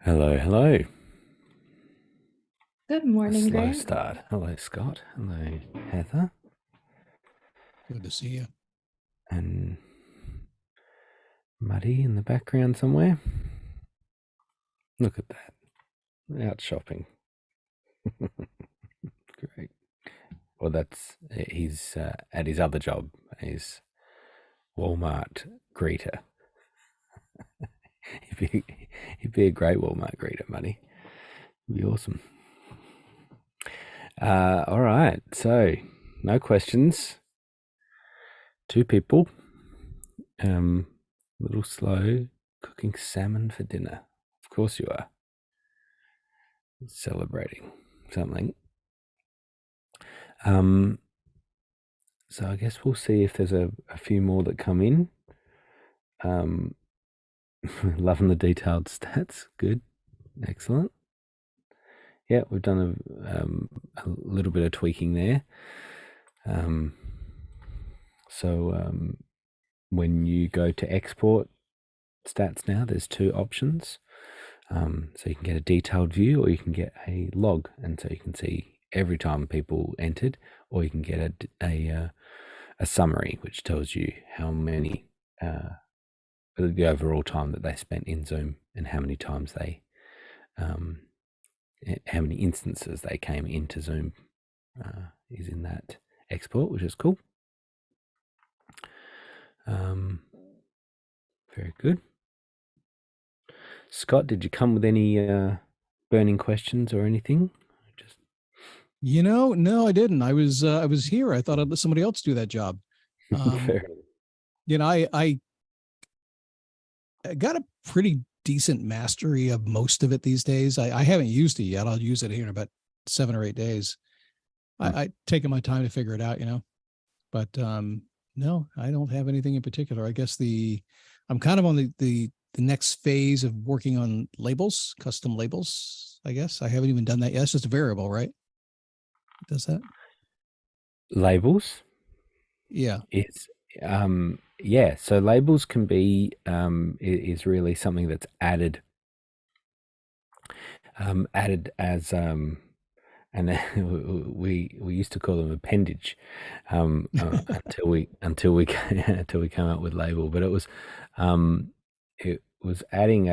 Hello, hello. Good A morning, slow Grant. start. Hello, Scott. Hello, Heather. Good to see you. And Muddy in the background somewhere. Look at that. Out shopping. Great. Well, that's he's at his other job. He's Walmart greeter. He'd be a great Walmart greeter, Muddy. He'd be awesome. All right. So, no questions. Two people. A little slow. Cooking salmon for dinner. Of course you are. Celebrating something. Um, so I guess we'll see if there's a few more that come in. Um, loving the detailed stats. Good. Excellent. Yeah, we've done a little bit of tweaking there. So when you go to export stats now, there's two options. So you can get a detailed view or you can get a log. And so you can see every time people entered, or you can get a summary, which tells you how many, the overall time that they spent in Zoom and how many times how many instances they came into Zoom is in that export, which is cool. Very good. Scott, did you come with any burning questions or anything? Just No, I didn't. I was here. I thought I'd let somebody else do that job. Um, fair. I got a pretty decent mastery of most of it these days. I haven't used it yet. I'll use it here in about 7 or 8 days. I taken my time to figure it out. But no, I don't have anything in particular. I guess I'm kind of on the next phase of working on labels, custom labels. I guess I haven't even done that yet. It's just a variable, right? It does that? Labels Yeah. is yeah. So labels can be is really something that's added as and we used to call them appendage until we until we came up with label, but it was adding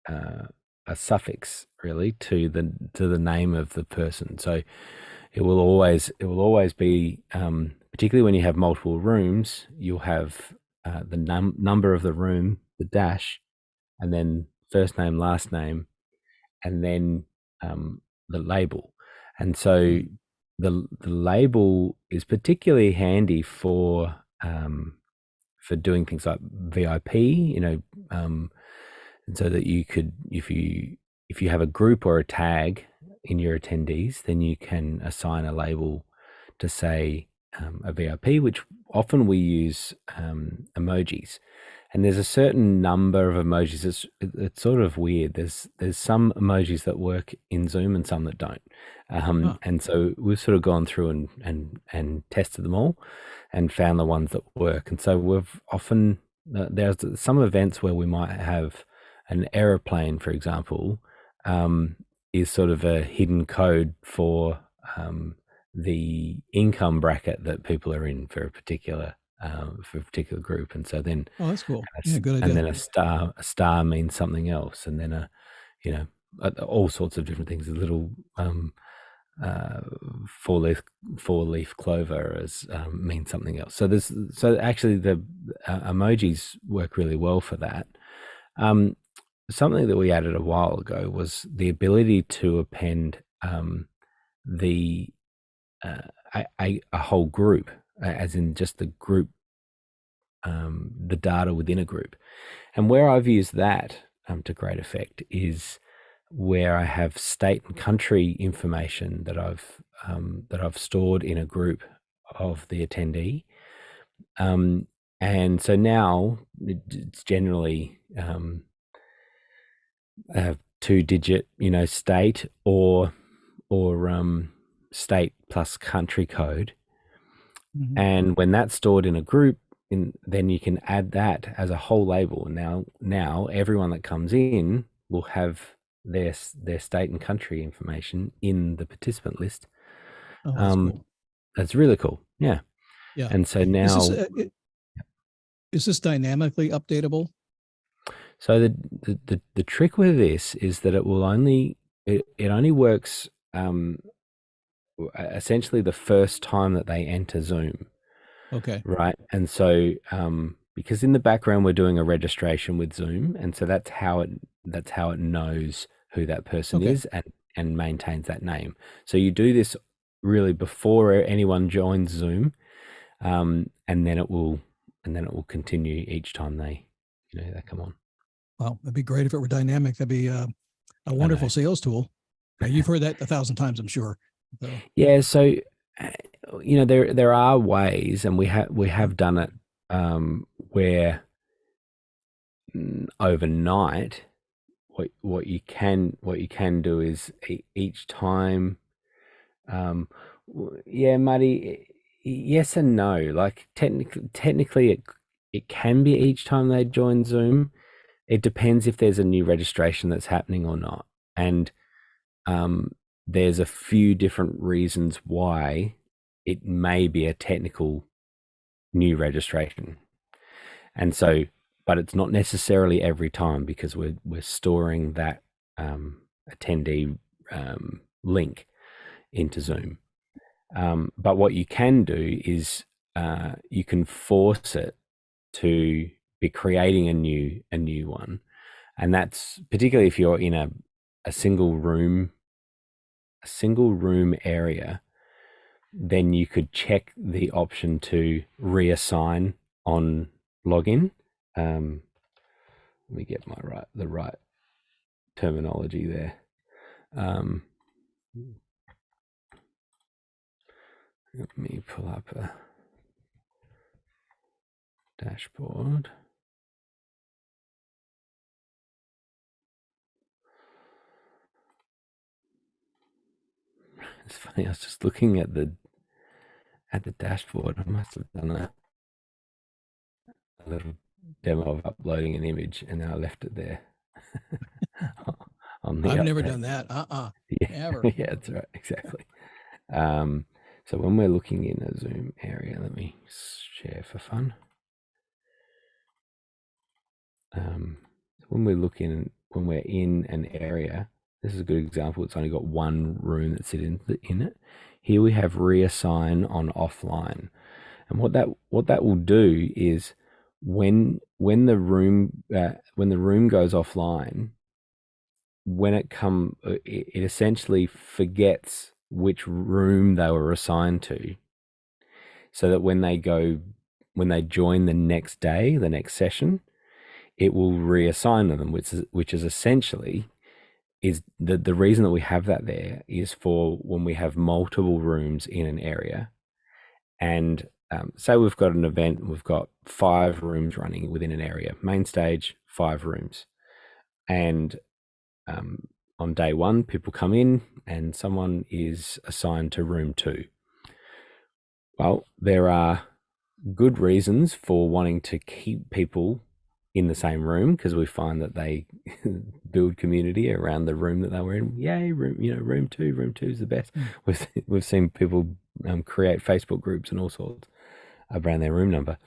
uh, a suffix really to the name of the person. So it will always be, particularly when you have multiple rooms, you'll have the number of the room, the dash, and then first name, last name, and then the label. And so Mm. the label is particularly handy for doing things like VIP, and so that you could, if you have a group or a tag in your attendees, then you can assign a label to say a VIP, which often we use emojis. And there's a certain number of emojis. It's sort of weird. There's some emojis that work in Zoom and some that don't. Huh. And so we've sort of gone through and tested them all and found the ones that work. And so we've often there's some events where we might have an aeroplane, for example, is sort of a hidden code for the income bracket that people are in for a particular group. And so then Oh, that's cool. Yeah, good and idea. then a star means something else, and then you know all sorts of different things. A little uh, four leaf four leaf clover as means something else. So actually the emojis work really well for that. Um, Something that we added a while ago was the ability to append the a whole group, as in just the group, the data within a group. And where I've used that to great effect is where I have state and country information that I've stored in a group of the attendee. And so now it's generally a two-digit, state or state plus country code. Mhm. And when that's stored in a group, then you can add that as a whole label. Now everyone that comes in will have their state and country information in the participant list. Oh, that's Um, cool. that's really cool. Yeah. Yeah. And so Is this now, is this dynamically updatable? so the trick with this is that it only works essentially the first time that they enter Zoom, Okay. right? And so because in the background we're doing a registration with Zoom, and so that's how it knows who that person Okay. is and maintains that name. So you do this really before anyone joins Zoom, and then it will continue each time they come on. Well, that'd be great if it were dynamic. That'd be a I know. wonderful sales tool. You've heard that 1,000 times, I'm sure. So, Yeah, so uh, there are ways, and we have done it where overnight, what you can do is each time, yeah, Muddy, yes and no. Like technically, it can be each time they join Zoom. It depends if there's a new registration that's happening or not, and um, there's a few different reasons why it may be a technical new registration. And so, but it's not necessarily every time because we're storing that attendee link into Zoom. But what you can do is you can force it to be creating a new one, and that's particularly if you're in a single room area. Then you could check the option to reassign on login. Let me get the right terminology there. Um, Let me pull up a dashboard. It's funny. I was just looking at the dashboard. I must have done a little demo of uploading an image, and then I left it there on the I've never update. done that. Yeah, Ever. yeah, that's right, exactly. Um, so when we're looking in a Zoom area, let me share for fun. When we're in an area, this is a good example. It's only got one room that's in it. Here we have reassign on offline, and what that will do is when the room goes offline, it essentially forgets which room they were assigned to, so that when they join the next day, the next session, it will reassign them, which is essentially is the reason that we have that there is for when we have multiple rooms in an area, and say we've got an event, we've got 5 rooms running within an area, main stage, 5 rooms, and on day one, people come in and someone is assigned to room 2. Well, there are good reasons for wanting to keep people in the same room because we find that they build community around the room that they were in. Yay, room 2 is the best. Mm. We've seen people create Facebook groups and all sorts around their room number.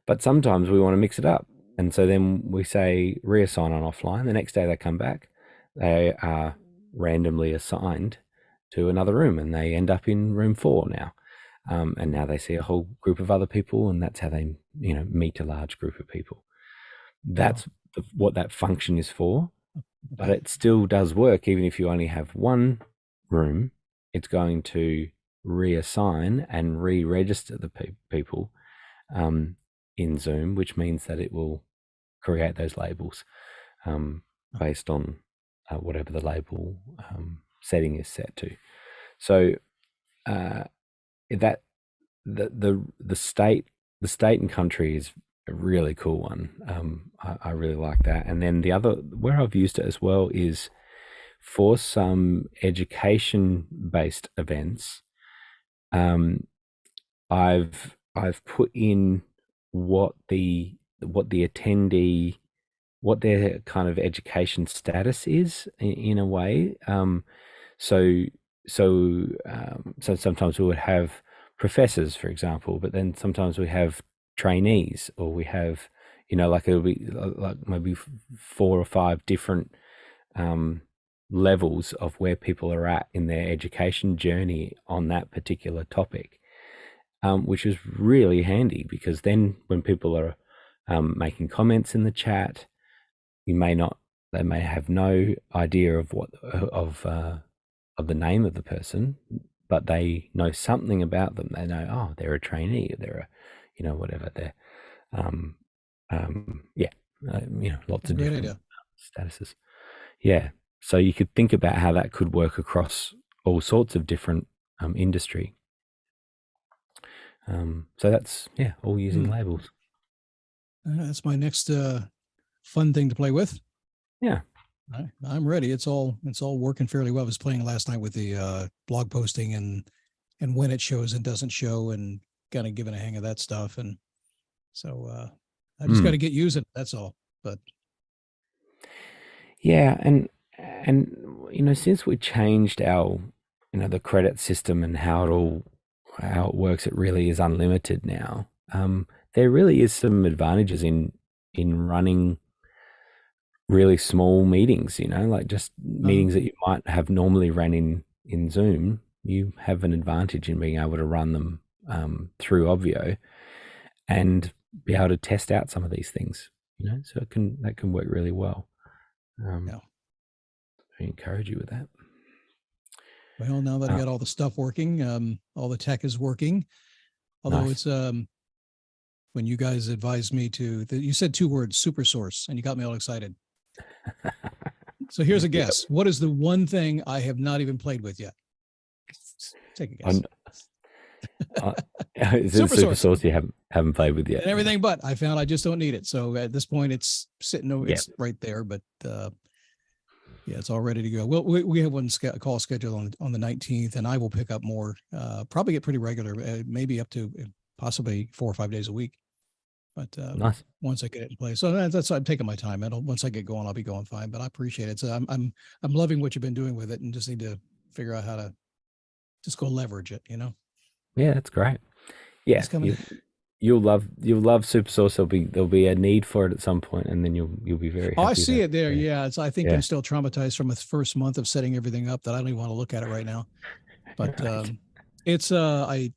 But sometimes we want to mix it up, and so then we say reassign on offline. The next day they come back, they are randomly assigned to another room, and they end up in room 4 now. And now they see a whole group of other people, and that's how they meet a large group of people. Wow. That's what that function is for, but Okay. it still does work even if you only have one room. It's going to reassign and re-register the people um, in Zoom, which means that it will create those labels um, based on whatever the label setting is set to. So uh, that the state and country is a really cool one. I really like that. And then the other where I've used it as well is for some education based events. Um, I've put in what the attendee what their kind of education status is in a way. So so sometimes we would have professors, for example, but then sometimes we have trainees, or we have, like it'll be like maybe four or five different um, levels of where people are at in their education journey on that particular topic, which is really handy, because then when people are making comments in the chat, you may not, they may have no idea of what of the name of the person, but they know something about them. They know, oh, they're a trainee, they're a, whatever they're, um, yeah, lots That's a of great different idea. statuses. Yeah. So you could think about how that could work across all sorts of different industry. So that's, yeah, all using Hmm. labels. That's my next fun thing to play with. Yeah. I'm ready. It's all working fairly well. I was playing last night with the blog posting and when it shows and doesn't show, and kind of giving a hang of that stuff. And so I just got to Mm. get using it. That's all. But Yeah, and since we changed our, the credit system and how it works, it really is unlimited now. There really is some advantages in running really small meetings, like just uh, meetings that you might have normally ran in Zoom. You have an advantage in being able to run them through Obvio and be able to test out some of these things. So that can work really well. yeah. I encourage you with that. Well, now that I Uh, got all the stuff working, all the tech is working. Although nice. it's when you guys advised me you said two words, super source, and you got me all excited. So here's a Yeah. guess. What is the one thing I have not even played with yet? Take a guess. On, uh, is it a Super super source source you haven't played with yet? and everything, but I found I just don't need it. So at this point, it's sitting over, Yeah. it's right there, but yeah, it's all ready to go. Well, we have one call scheduled on the 19th, and I will pick up more. Probably get pretty regular, maybe up to possibly 4 or 5 days a week. But Nice. once I get it in place, so that's I'm taking my time. Once I get going, I'll be going fine. But I appreciate it. So I'm loving what you've been doing with it, and just need to figure out how to just go leverage it. Yeah, that's great. Yeah, It's coming. you'll love super source. There'll be a need for it at some point, and then you'll be very Oh, I happy see that it there. yeah, Yeah, I think I'm yeah. still traumatized from the first month of setting everything up that I don't even want to look at it right now. But Right. it's I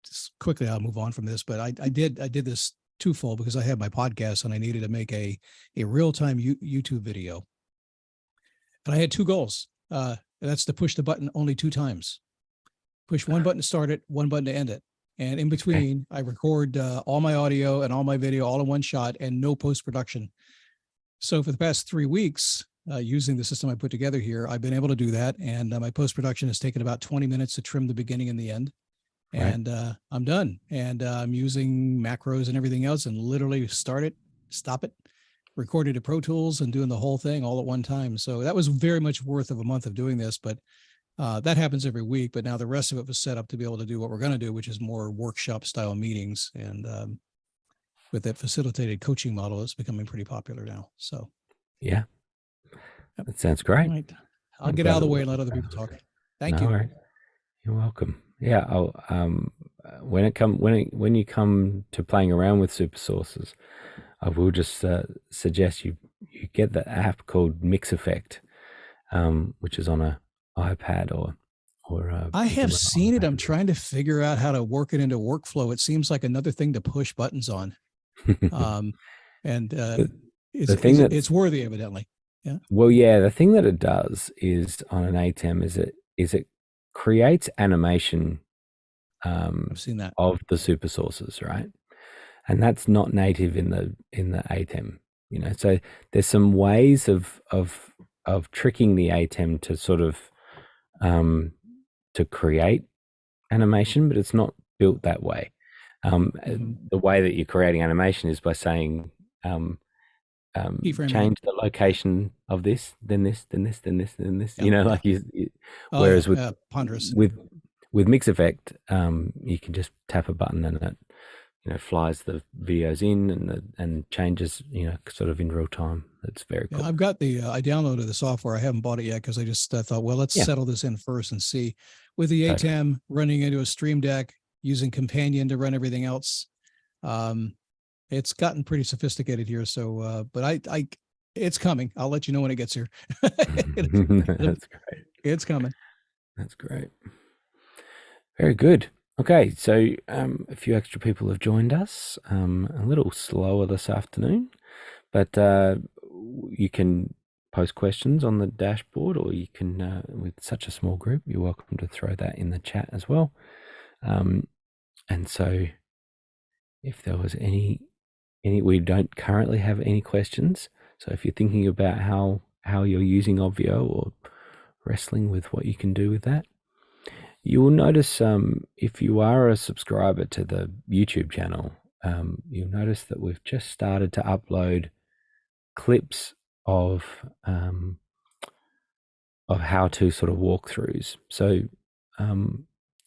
just quickly I'll move on from this, but I did this twofold because I had my podcast and I needed to make a real time YouTube video, and I had two goals. That's to push the button only two times. Push one button to start it, one button to end it, and in Okay. between I record all my audio and all my video all in one shot and no post production. So for the past 3 weeks, using the system I put together here, I've been able to do that, and my post production has taken about 20 minutes to trim the beginning and the end, Right. and I'm done. And I'm using macros and everything else, and literally start it, stop it, recorded to Pro Tools, and doing the whole thing all at one time. So that was very much worth of a month of doing this, but that happens every week. But now the rest of it was set up to be able to do what we're going to do, which is more workshop style meetings, and with that facilitated coaching model, it's becoming pretty popular now. So, Yeah, yep. that sounds All great. right. I'll I'm get out glad of the it way worked. and let other people talk. Thank No, you. all right. You're welcome. Yeah, I'll when you come to playing around with super sources, I will just suggest you get the app called Mix Effect, which is on a iPad, or I you can have run it on seen it. I'm Mac. trying to figure out how to work it into workflow. It seems like another thing to push buttons on. Um, and the, it's, the thing it's that's it's worthy, evidently. Yeah, Well, yeah, the thing that it does is on an ATEM is it creates animation I've seen that. of the super sources, right? And that's not native in the ATEM. So there's some ways of tricking the ATEM to sort of um, to create animation, but it's not built that way. Mm-hmm. The way that you're creating animation is by saying um, Keyframing it. change the location of this, then this, then this, then this, then this. Yeah, yeah. Like Oh yeah, whereas ponderous. with with Mix Effect, you can just tap a button and it flies the videos in and changes, sort of in real time. It's very Yeah, cool. I've got I downloaded the software. I haven't bought it yet because I just thought, well, let's Yeah, settle this in first and see. With the totally. ATEM running into a Stream Deck, using Companion to run everything else, um, it's gotten pretty sophisticated here. So, but it's coming. I'll let you know when it gets here. That's great. It's coming. That's great. Very good. Okay, so a few extra people have joined us. A little slower this afternoon, but you can post questions on the dashboard, or you can, with such a small group, you're welcome to throw that in the chat as well. And so, if there was we don't currently have any questions. So if you're thinking about how you're using Obvio or wrestling with what you can do with that, you will notice, if you are a subscriber to the YouTube channel, you'll notice that we've just started to upload clips of how to sort of walkthroughs. So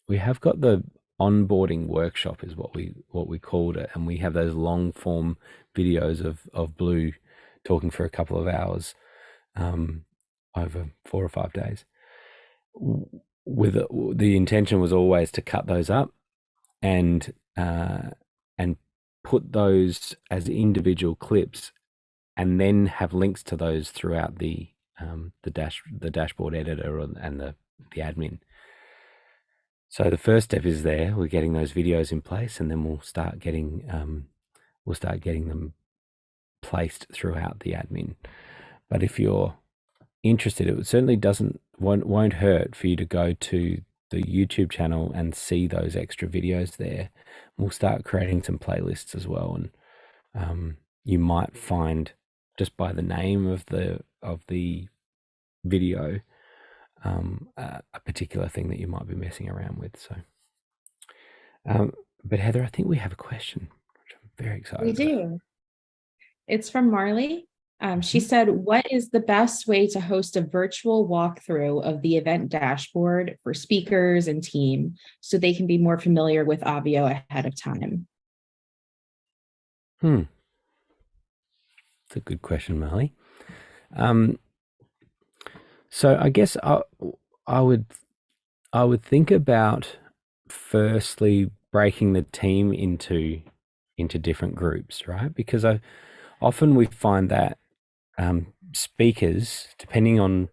we have got the onboarding workshop is what we called it, and we have those long form videos of Blue talking for a couple of hours over 4 or 5 days. With the intention was always to cut those up and and put those as individual clips, and then have links to those throughout the dashboard editor and the admin. So the first step is there. We're getting those videos in place, and then we'll start getting them placed throughout the admin. But if you're interested, it certainly won't hurt for you to go to the YouTube channel and see those extra videos there. We'll start creating some playlists as well, and you might find, just by the name of the video, a particular thing that you might be messing around with. So, but Heather, I think we have a question, which I'm very excited We about. do. It's from Marley. She Mhm. said, what is the best way to host a virtual walkthrough of the event dashboard for speakers and team so they can be more familiar with Obvio ahead of time? It's a good question, Marley. So I guess I would think about, firstly, breaking the team into different groups, right? Because often we find that speakers, depending on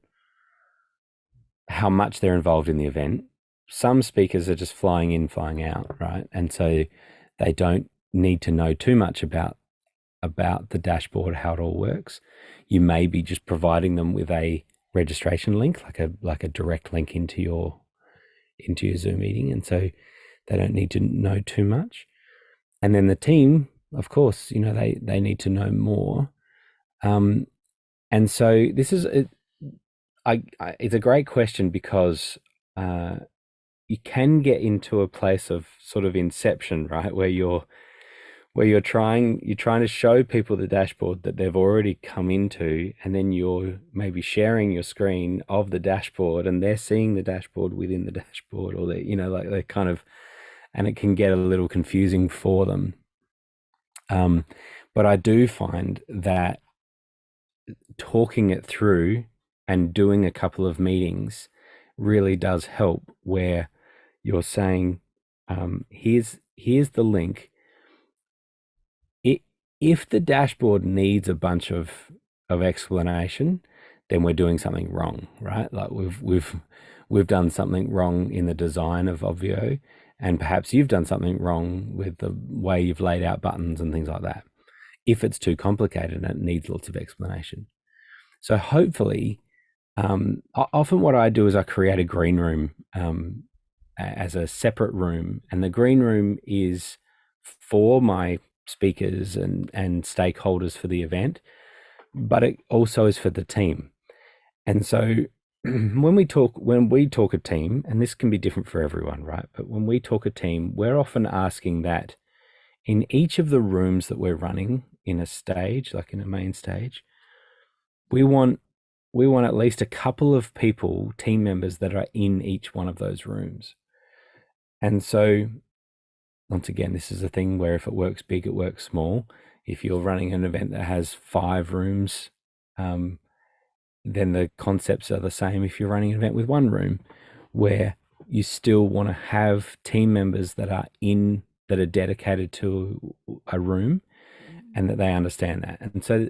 how much they're involved in the event, some speakers are just flying in, flying out, right? And so they don't need to know too much about the dashboard, how it all works. You may be just providing them with a registration link, like a direct link into your Zoom meeting, and so they don't need to know too much. And then the team, of course, they need to know more. And so this is it's a great question, because you can get into a place of sort of inception, right, where you're trying to show people the dashboard that they've already come into, and then you're maybe sharing your screen of the dashboard, and they're seeing the dashboard within the dashboard, or they're kind of, and it can get a little confusing for them. But I do find that talking it through and doing a couple of meetings really does help, where you're saying, here's the link. If the dashboard needs a bunch of explanation, then we're doing something wrong, right? Like we've done something wrong in the design of Obvio, and perhaps you've done something wrong with the way you've laid out buttons and things like that. If it's too complicated and it needs lots of explanation. So hopefully, often what I do is I create a green room as a separate room, and the green room is for my speakers and stakeholders for the event, but it also is for the team. And so when we talk a team, and this can be different for everyone, right? But when we talk a team, we're often asking that in each of the rooms that we're running in a stage, like in a main stage, we want at least a couple of people, team members, that are in each one of those rooms. And so once again, this is a thing where if it works big, it works small. If you're running an event that has 5 rooms, then the concepts are the same if you're running an event with 1 room, where you still want to have team members that are dedicated to a room and that they understand that. And so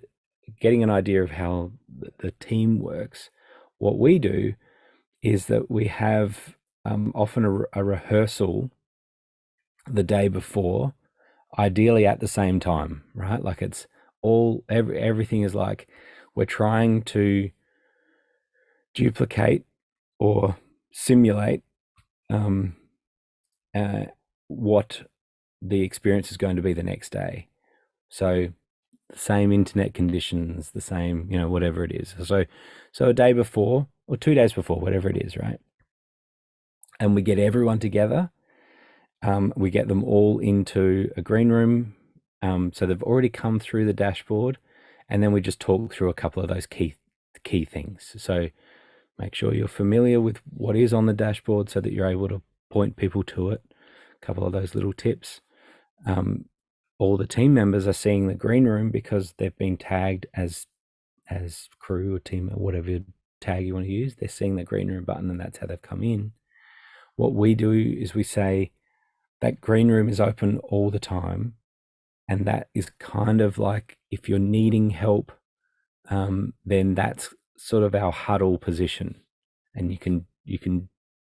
getting an idea of how the team works, what we do is that we have often a rehearsal the day before, ideally at the same time, right? Like it's everything is like we're trying to duplicate or simulate what the experience is going to be the next day. So the same internet conditions, the same, whatever it is. So a day before or 2 days before, whatever it is, right? And we get everyone together. We get them all into a green room. So they've already come through the dashboard, and then we just talk through a couple of those key things. So make sure you're familiar with what is on the dashboard so that you're able to point people to it. A couple of those little tips. All the team members are seeing the green room because they've been tagged as crew or team or whatever tag you want to use. They're seeing the green room button, and that's how they've come in. What we do is we say that green room is open all the time, and that is kind of like if you're needing help, then that's sort of our huddle position, and you can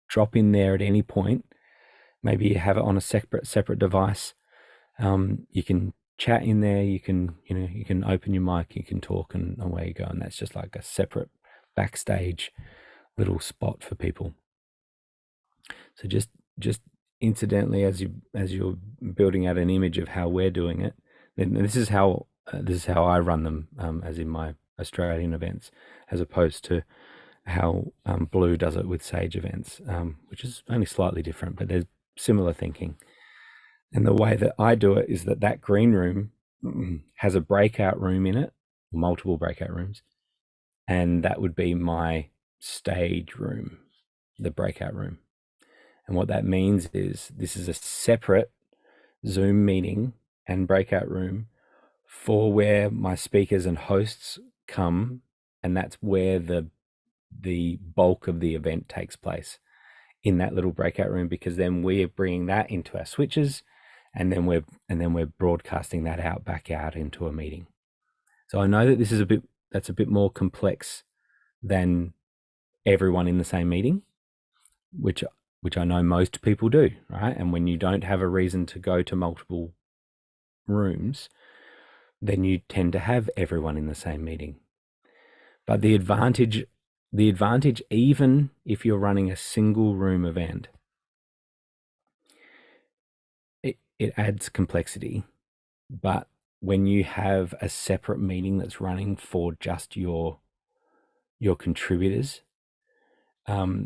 drop in there at any point. Maybe you have it on a separate device. You can chat in there. You can open your mic. You can talk, and away you go. And that's just like a separate backstage little spot for people. So just incidentally, as you're building out an image of how we're doing it, then this is how I run them, as in my Australian events, as opposed to how Blue does it with Sage events, which is only slightly different, but there's similar thinking. And the way that I do it is that green room has a breakout room in it, multiple breakout rooms, and that would be my stage room, the breakout room. And what that means is this is a separate Zoom meeting and breakout room for where my speakers and hosts come, and that's where the bulk of the event takes place, in that little breakout room, because then we're bringing that into our switches, and then we're broadcasting that back out into a meeting. So I know that this is a bit more complex than everyone in the same meeting, which I know most people do, right? And when you don't have a reason to go to multiple rooms, then you tend to have everyone in the same meeting. But the advantage, even if you're running a single room event, it adds complexity. But when you have a separate meeting that's running for just your contributors,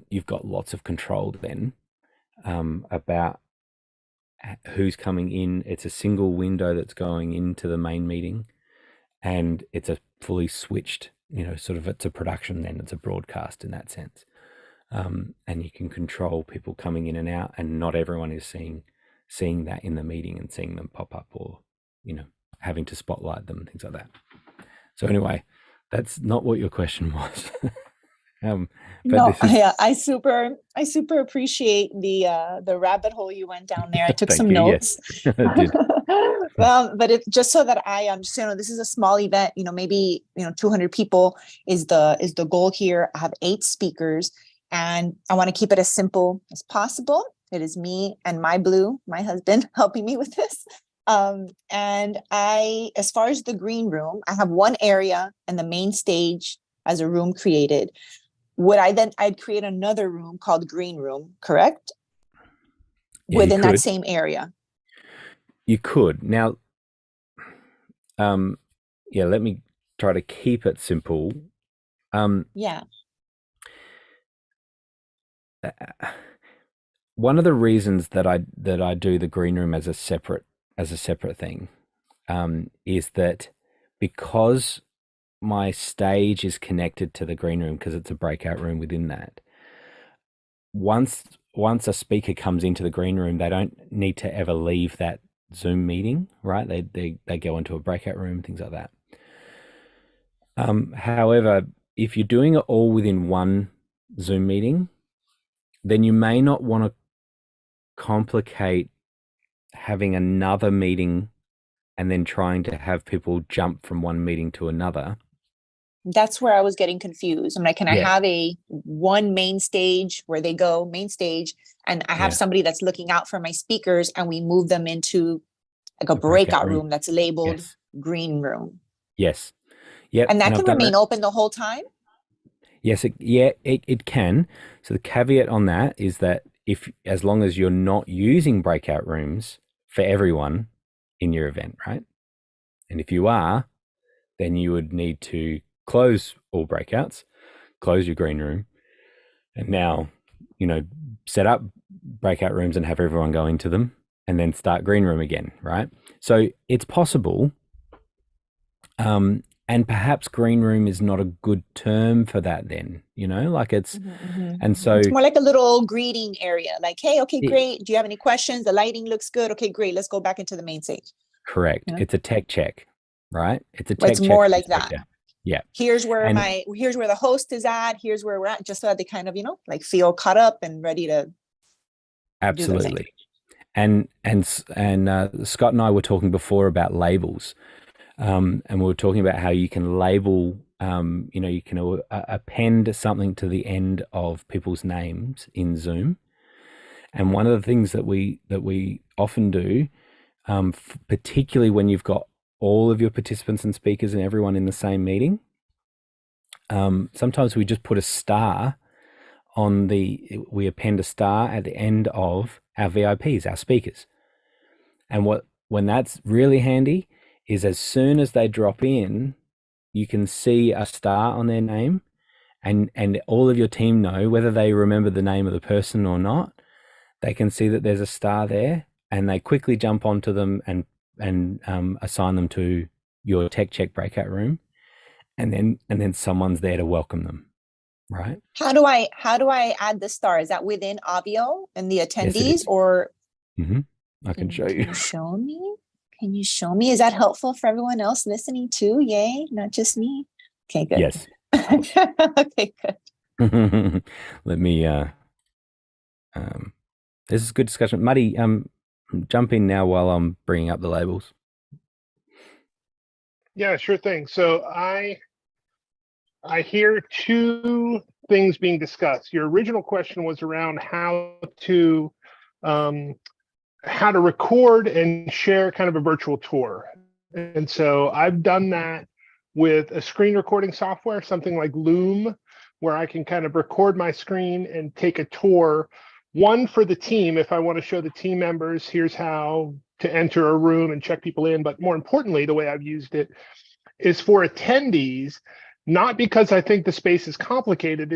you've got lots of control then about who's coming in. It's a single window that's going into the main meeting, and it's a fully switched, sort of, it's a production, then it's a broadcast in that sense. And you can control people coming in and out, and not everyone is seeing that in the meeting and seeing them pop up, or having to spotlight them, things like that. So anyway, that's not what your question was. No, I super appreciate the rabbit hole you went down there. I took some notes. Yes, I did. But just so that I understand, this is a small event, maybe 200 people is the goal here. I have 8 speakers, and I want to keep it as simple as possible. It is me and my husband, helping me with this. And as far as the green room, I have one area and the main stage as a room created. I'd create another room called green room, correct? Yeah, within that same area. You could. Now, let me try to keep it simple. Yeah. One of the reasons that I do the green room as a separate thing is that because my stage is connected to the green room, because it's a breakout room within that, once once a speaker comes into the green room, they don't need to ever leave that Zoom meeting, right? They go into a breakout room, things like that. However, if you're doing it all within one Zoom meeting, then you may not want to complicate having another meeting and then trying to have people jump from one meeting to another. That's where I was getting confused. I'm like, can I Yeah. have one main stage where they go main stage, and I have Yeah. somebody that's looking out for my speakers, and we move them into like a The breakout breakout room. room that's labeled Yes. green room. Yes. Yep. And that I've can done remain that. open the whole time? Yes, it can. So the caveat on that is that as long as you're not using breakout rooms for everyone in your event, right? And if you are, then you would need to close all breakouts, close your green room, and now, set up breakout rooms and have everyone go into them, and then start green room again, right? So it's possible. And perhaps green room is not a good term for that then, like it's, and so It's more like a little greeting area. Like, hey, okay, it- great. Do you have any questions? The lighting looks good. Okay, great. Let's go back into the main stage. correct. Yeah. It's a tech check, right? It's a But tech it's check more for the like that. speaker. Yeah. Here's where And the host is at. Here's where we're at, just so that they kind of, like feel caught up and ready to do their thing. absolutely. And Scott and I were talking before about labels. And we were talking about how you can label, you can append something to the end of people's names in Zoom. And one of the things that we often do, particularly when you've got all of your participants and speakers and everyone in the same meeting, sometimes we just put a star we append a star at the end of our VIPs, our speakers. And when that's really handy is as soon as they drop in, you can see a star on their name, and all of your team know, whether they remember the name of the person or not, they can see that there's a star there, and they quickly jump onto them and assign them to your tech check breakout room, and then someone's there to welcome them, right? How do I add the star? Is that within Obvio and the Yes, it attendees, is. or I can show can you. you show me? Can you show me? Is that helpful for everyone else listening too? Yay, not just me. Okay, good. Yes. Okay, good. Let me this is good discussion. Muddy, jump in now while I'm bringing up the labels. Yeah, sure thing. So I hear two things being discussed. Your original question was around how to record and share kind of a virtual tour. And so I've done that with a screen recording software, something like Loom, where I can kind of record my screen and take a tour. One for the team, if I want to show the team members, here's how to enter a room and check people in. But more importantly, the way I've used it is for attendees, not because I think the space is complicated,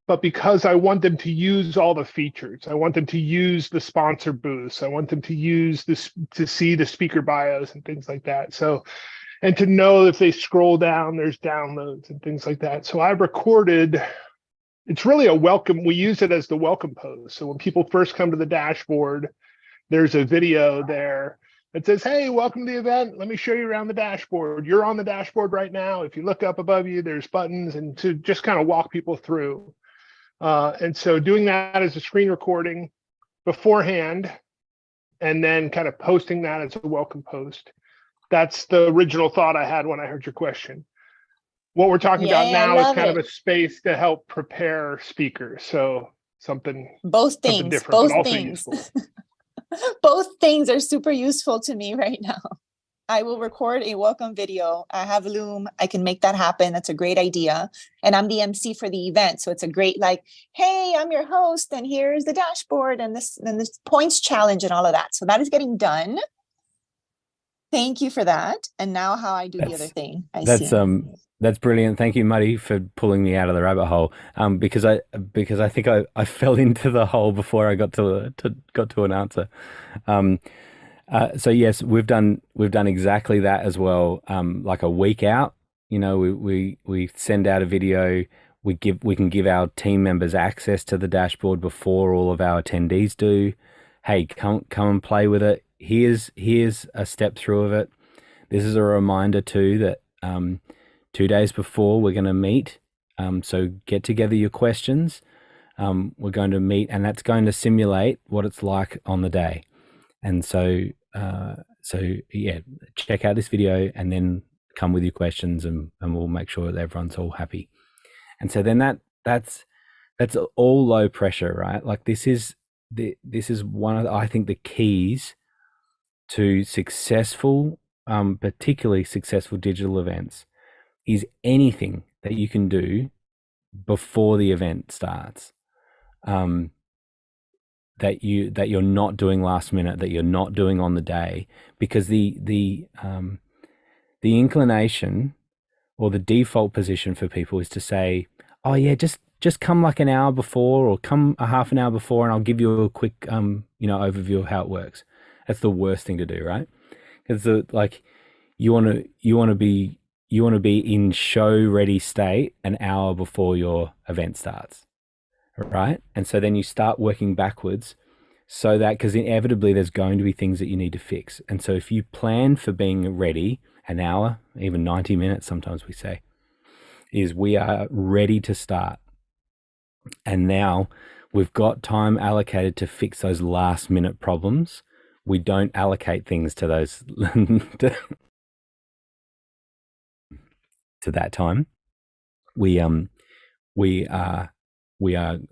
but because I want them to use all the features. I want them to use the sponsor booths. I want them to use this to see the speaker bios and things like that. So, and to know if they scroll down, there's downloads and things like that. So I've recorded, it's really a welcome. We use it as the welcome pose. So when people first come to the dashboard, there's a video there that says, hey, welcome to the event. Let me show you around the dashboard. You're on the dashboard right now. If you look up above you, there's buttons, and to just kind of walk people through. And so doing that as a screen recording beforehand, and then kind of posting that as a welcome post. That's the original thought I had when I heard your question. What we're talking about Yay, I now is love kind of it. a space to help prepare speakers. So something Both different, things, but both also things. useful. Both things are super useful to me right now. I will record a welcome video. I have Loom. I can make that happen. That's a great idea. And I'm the MC for the event. So it's a great, like, hey, I'm your host, and here's the dashboard and this points challenge and all of that. So that is getting done. Thank you for that. And now how I do the other thing. That's brilliant. Thank you, Muddy, for pulling me out of the rabbit hole. Because I think I fell into the hole before I got to an answer. So yes, we've done exactly that as well. Like a week out, we send out a video. We can give our team members access to the dashboard before all of our attendees do. Hey, come and play with it. Here's a step through of it. This is a reminder too that 2 days before we're going to meet. So get together your questions. We're going to meet, and that's going to simulate what it's like on the day. And so yeah, check out this video and then come with your questions, and we'll make sure that everyone's all happy. And so then that's all low pressure, right? Like this is one of I think the keys to successful, particularly successful digital events, is anything that you can do before the event starts, that you're not doing last minute, that you're not doing on the day, because the inclination or the default position for people is to say, oh yeah, just come like an hour before, or come a half an hour before, and I'll give you a quick overview of how it works. That's the worst thing to do, right? Because like you want to be in show ready state an hour before your event starts, right? And so then you start working backwards, so that, because inevitably there's going to be things that you need to fix. And so if you plan for being ready an hour, even 90 minutes, sometimes we say, is we are ready to start. And now we've got time allocated to fix those last minute problems. We don't allocate things to those to that time. We are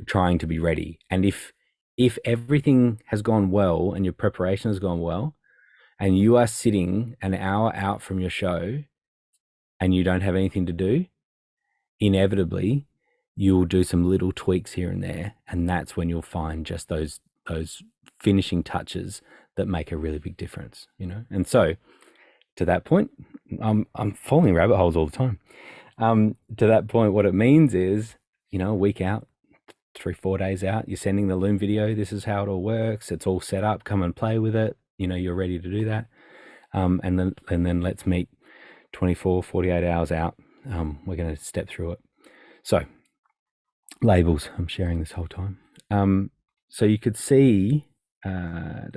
trying to be ready. And if everything has gone well and your preparation has gone well, and you are sitting an hour out from your show and you don't have anything to do, inevitably you'll do some little tweaks here and there, and that's when you'll find just those finishing touches that make a really big difference, And so to that point, I'm falling rabbit holes all the time. To that point, what it means is, a week out, 3-4 days out, you're sending the Loom video. This is how it all works. It's all set up. Come and play with it. You're ready to do that. And then let's meet 24, 48 hours out. We're going to step through it. So labels, I'm sharing this whole time. So you could see, let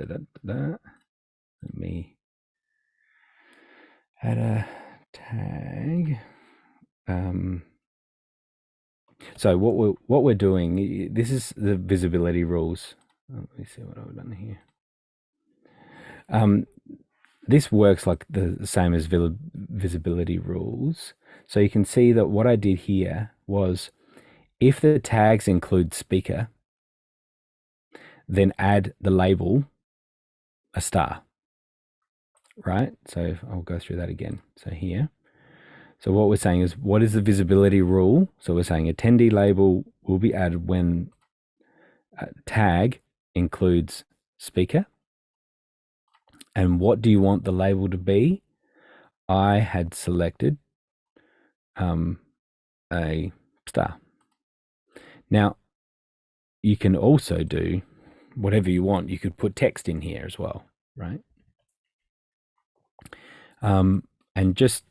me add a tag. So what we're doing, this is the visibility rules. Let me see what I've done here. This works like the same as visibility rules. So you can see that what I did here was, if the tags include speaker, then add the label a star, right? So I'll go through that again. So here. So what we're saying is, what is the visibility rule? So we're saying attendee label will be added when tag includes speaker. And what do you want the label to be? I had selected a star. Now, you can also do whatever you want. You could put text in here as well, right? And just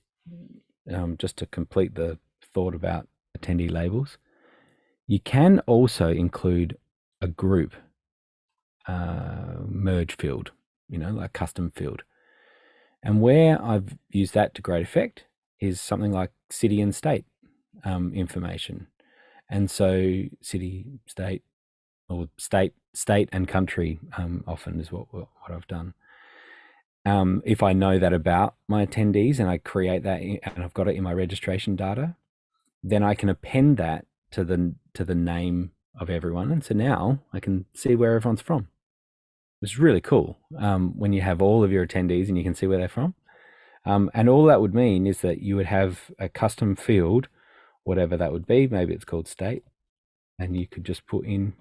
to complete the thought about attendee labels, you can also include a group merge field, like custom field. And where I've used that to great effect is something like city and state information. And so city, state, or state and country often is what I've done. If I know that about my attendees and I create that and I've got it in my registration data, then I can append that to the name of everyone. And so now I can see where everyone's from. It's really cool when you have all of your attendees and you can see where they're from. And all that would mean is that you would have a custom field, whatever that would be. Maybe it's called state, and you could just put in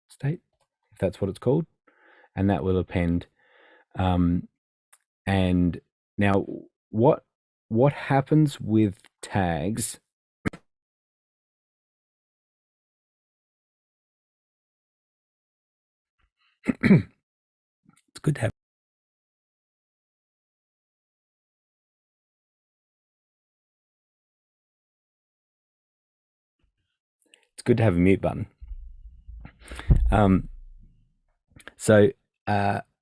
state, if that's what it's called, and that will append. And now what happens with tags? It's good to have. it's good to have a mute button. So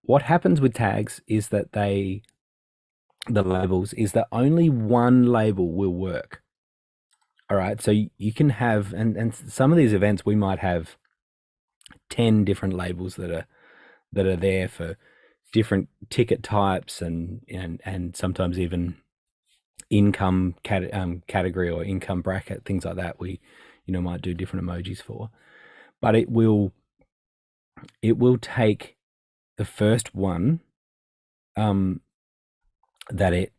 what happens with tags is that the labels is that only one label will work. All right, so you can have, and some of these events we might have 10 different labels that are there for different ticket types and sometimes even income category or income bracket, things like that. We might do different emojis for, but it will take the first one that it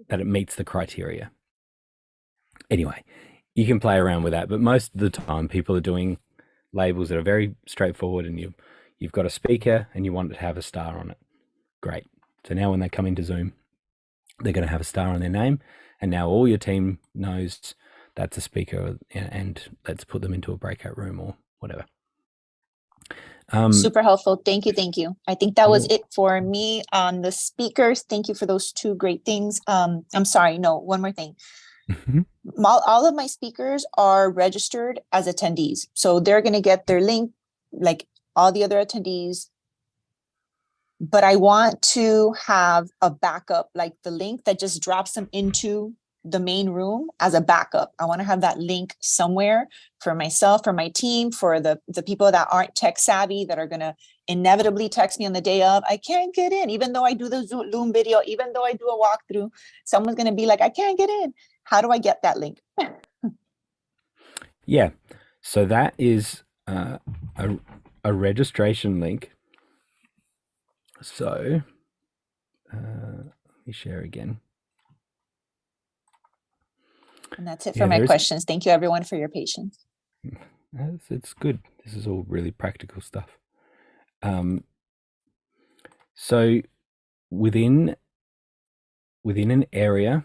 meets the criteria. Anyway, you can play around with that, but most of the time people are doing labels that are very straightforward, and you've got a speaker and you want it to have a star on it. Great. So now when they come into Zoom, they're going to have a star on their name, and now all your team knows that's a speaker, and let's put them into a breakout room or whatever. Super helpful. Thank you. Thank you. I think that was it for me on the speakers. Thank you for those two great things. I'm sorry. No, one more thing. All of my speakers are registered as attendees. So they're going to get their link like all the other attendees. But I want to have a backup, like the link that just drops them into the main room as a backup. I want to have that link somewhere for myself, for my team, for the people that aren't tech savvy, that are going to inevitably text me on the day of, I can't get in, even though I do the Zoom video, even though I do a walkthrough, someone's going to be like, I can't get in. How do I get that link? Yeah. So that is a registration link. So let me share again. And that's it for my questions. Thank you, everyone, for your patience. It's good. This is all really practical stuff. So within an area,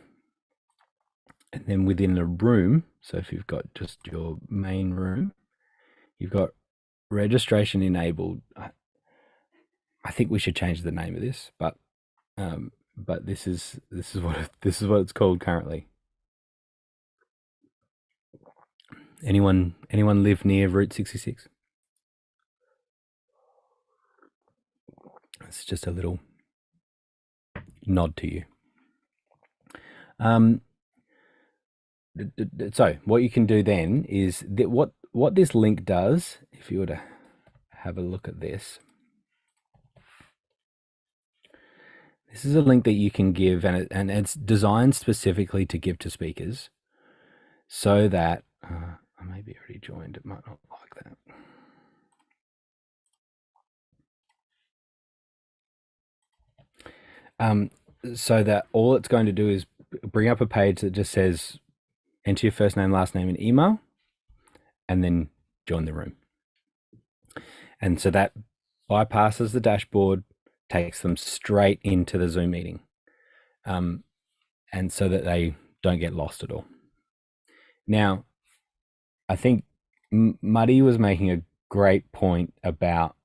and then within a room, so if you've got just your main room, you've got registration enabled. I think we should change the name of this, but this is what it's called currently. Anyone live near Route 66? It's just a little nod to you. So what you can do then is that what this link does, if you were to have a look at this, this is a link that you can give, and it's designed specifically to give to speakers, so that I may be already joined. It might not like that. So that all it's going to do is bring up a page that just says enter your first name, last name, and email, and then join the room. And so that bypasses the dashboard, takes them straight into the Zoom meeting, and so that they don't get lost at all. Now, I think Muddy was making a great point about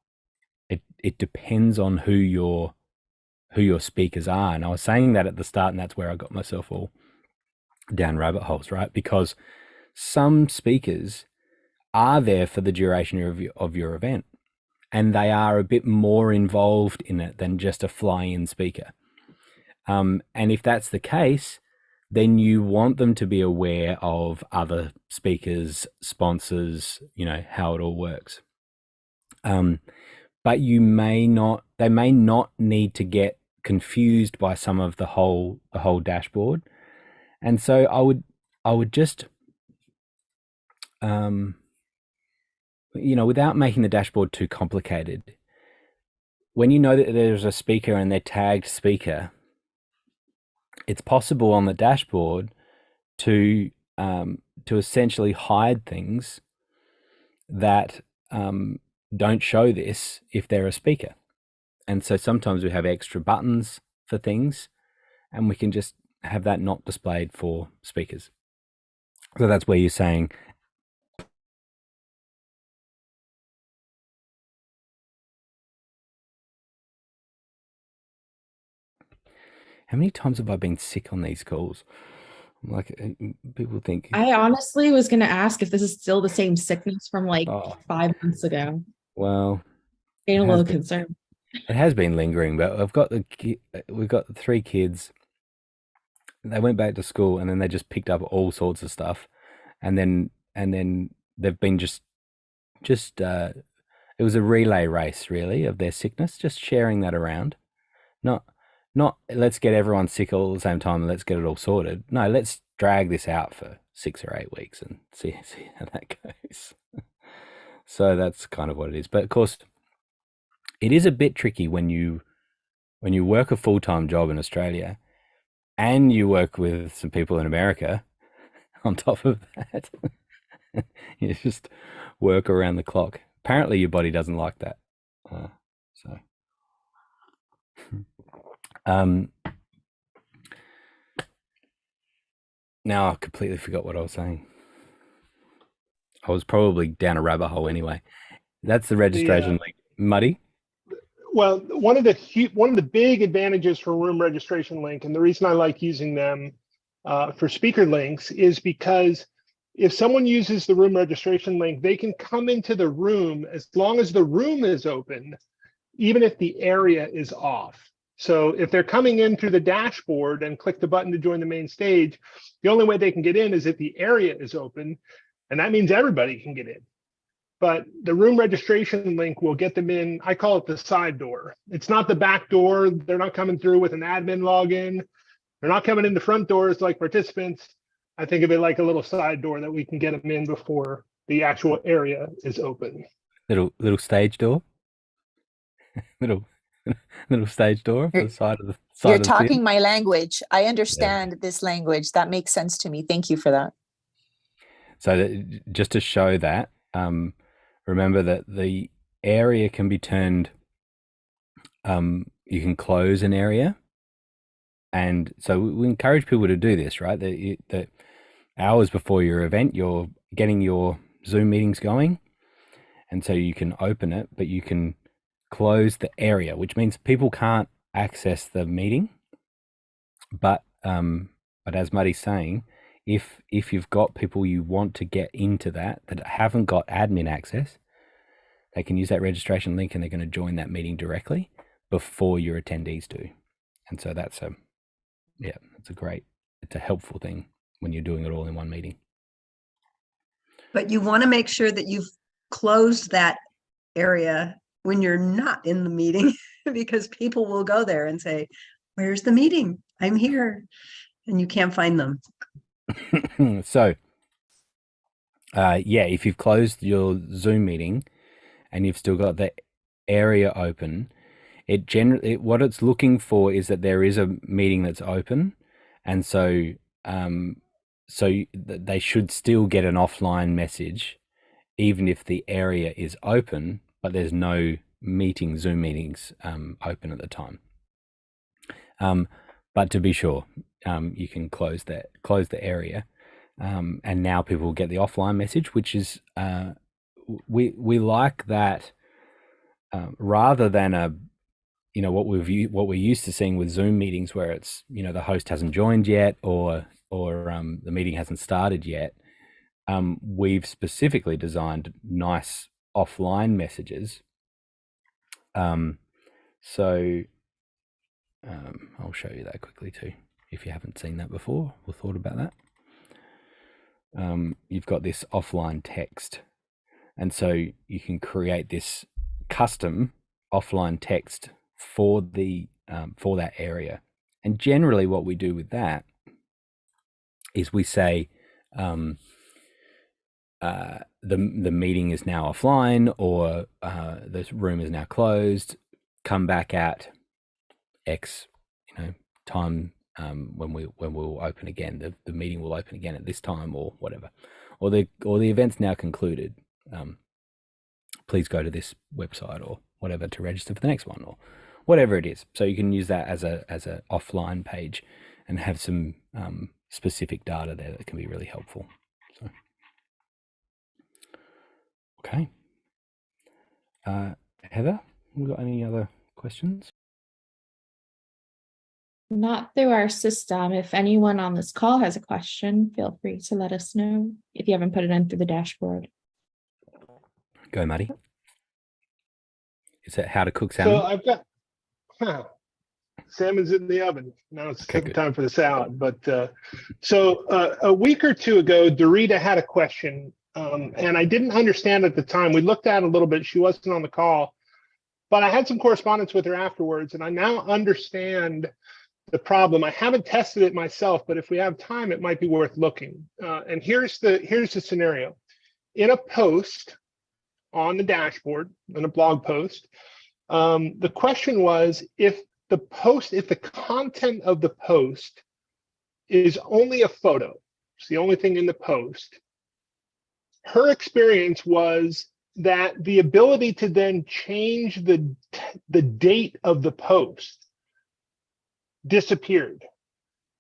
it depends on who your speakers are. And I was saying that at the start, and that's where I got myself all down rabbit holes, right? Because some speakers are there for the duration of your event, and they are a bit more involved in it than just a fly-in speaker. And if that's the case, then you want them to be aware of other speakers, sponsors, how it all works. But they may not need to get confused by some of the whole dashboard. And so I would just, without making the dashboard too complicated, when you know that there's a speaker and they're tagged speaker, it's possible on the dashboard to essentially hide things that don't show this if they're a speaker. And so sometimes we have extra buttons for things, and we can just have that not displayed for speakers. So that's where you're saying, how many times have I been sick on these calls? Like people think, I honestly was going to ask if this is still the same sickness from like oh, 5 months ago. well, Getting it a has little been, concerned. it has been lingering, but we've got 3 kids. They went back to school and then they just picked up all sorts of stuff, and then they've been just it was a relay race really of their sickness, just sharing that around. Not not let's get everyone sick all at the same time and let's get it all sorted. No, let's drag this out for 6 or 8 weeks and see how that goes. So that's kind of what it is. But of course, it is a bit tricky when you work a full-time job in Australia and you work with some people in America on top of that. You just work around the clock. Apparently, your body doesn't like that. So, um, now I completely forgot what I was saying. I was probably down a rabbit hole anyway. That's the registration link. Muddy? Well, one of the big advantages for Room Registration Link, and the reason I like using them for speaker links, is because if someone uses the Room Registration Link, they can come into the room as long as the room is open, even if the area is off. So if they're coming in through the dashboard and click the button to join the main stage, the only way they can get in is if the area is open, and that means everybody can get in. But the room registration link will get them in. I call it the side door. It's not the back door. They're not coming through with an admin login. They're not coming in the front doors like participants. I think of it like a little side door that we can get them in before the actual area is open. Little stage door? Little little stage door for You're, the side of the you're theater? talking my language. I Yeah. understand this language. That makes sense to me. Thank you for that. So just to show that, remember that the area can be turned. You can close an area, and so we encourage people to do this. Right, the hours before your event, you're getting your Zoom meetings going, and so you can open it, but you can close the area, which means people can't access the meeting. But as Muddy's saying, if you've got people you want to get into that haven't got admin access, they can use that registration link and they're going to join that meeting directly before your attendees do. And so it's a helpful thing when you're doing it all in one meeting. But you want to make sure that you've closed that area when you're not in the meeting, because people will go there and say, "Where's the meeting? I'm here." And you can't find them. So, if you've closed your Zoom meeting and you've still got the area open, what it's looking for is that there is a meeting that's open, and so they should still get an offline message, even if the area is open, but there's no Zoom meetings open at the time. But to be sure, you can close the area, and now people get the offline message, which is we like that rather than what we're used to seeing with Zoom meetings, where it's the host hasn't joined yet or the meeting hasn't started yet. We've specifically designed nice offline messages. So I'll show you that quickly too, if you haven't seen that before or thought about that. You've got this offline text, and so you can create this custom offline text for that area. And generally what we do with that is we say the meeting is now offline, or the room is now closed. Come back at X, time when we'll open again. The meeting will open again at this time, or whatever, or the event's now concluded. Please go to this website or whatever to register for the next one, or whatever it is. So you can use that as a offline page and have some specific data there that can be really helpful. So, okay. Heather, we got any other questions? Not through our system. If anyone on this call has a question, feel free to let us know if you haven't put it in through the dashboard. Go, Maddie. Is that how to cook salmon? So I've got salmon's in the oven. Now it's Okay, time for the salad. But a week or two ago, Dorita had a question, and I didn't understand at the time. We looked at it a little bit. She wasn't on the call, but I had some correspondence with her afterwards, and I now understand the problem. I haven't tested it myself, but if we have time, it might be worth looking. And here's the scenario. In a post on the dashboard, in a blog post, the question was, if the content of the post is only a photo, it's the only thing in the post, her experience was that the ability to then change the date of the post disappeared,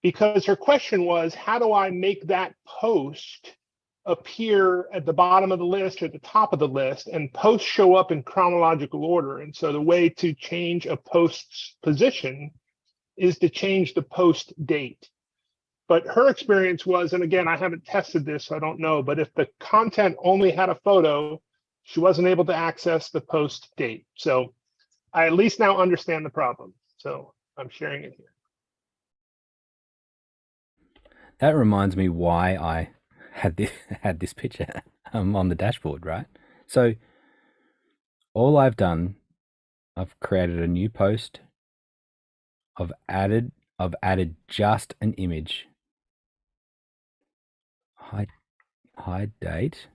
because her question was, how do I make that post appear at the bottom of the list or at the top of the list? And posts show up in chronological order. And so the way to change a post's position is to change the post date. But her experience was, and again, I haven't tested this, so I don't know, but if the content only had a photo, she wasn't able to access the post date. So I at least now understand the problem. So I'm sharing it here. That reminds me why I had this picture on the dashboard, right? So all I've done, I've created a new post. I've added just an image. Hide date.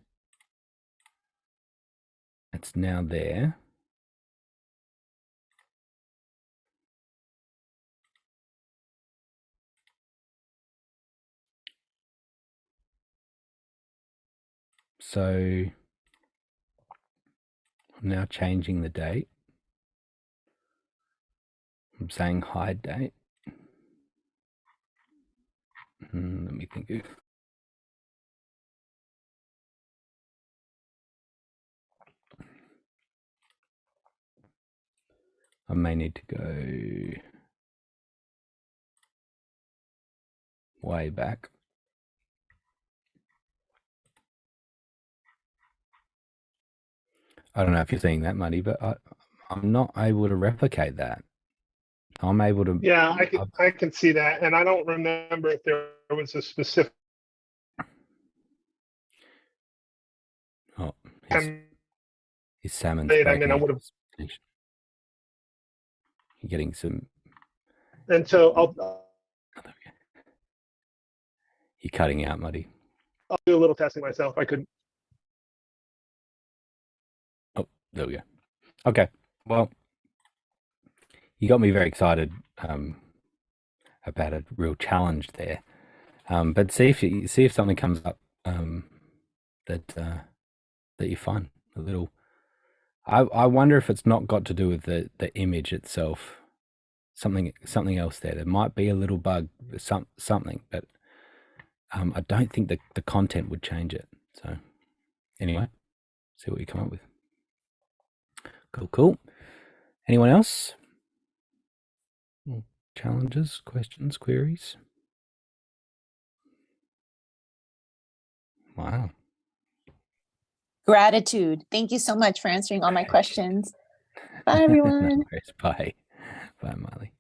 It's now there. So I'm now changing the date. I'm saying hide date. Let me think. I may need to go way back. I don't know if you're seeing that, Muddy, but I'm not able to replicate that. I'm able to. Yeah, I can see that, and I don't remember if there was a specific. Oh, his salmon's I breaking. mean, I would have. You're getting some. And so You're cutting out, Muddy. I'll do a little testing myself. I could. Oh, there we go. Okay. Well, you got me very excited about a real challenge there. But see if something comes up that you find a little. I wonder if it's not got to do with the image itself. Something else there. There might be a little bug, something, but I don't think the content would change it. So anyway, see what you come up with. Cool. Anyone else? Challenges, questions, queries? Wow. Gratitude. Thank you so much for answering all my questions. Bye, everyone. No worries. Bye, Marley.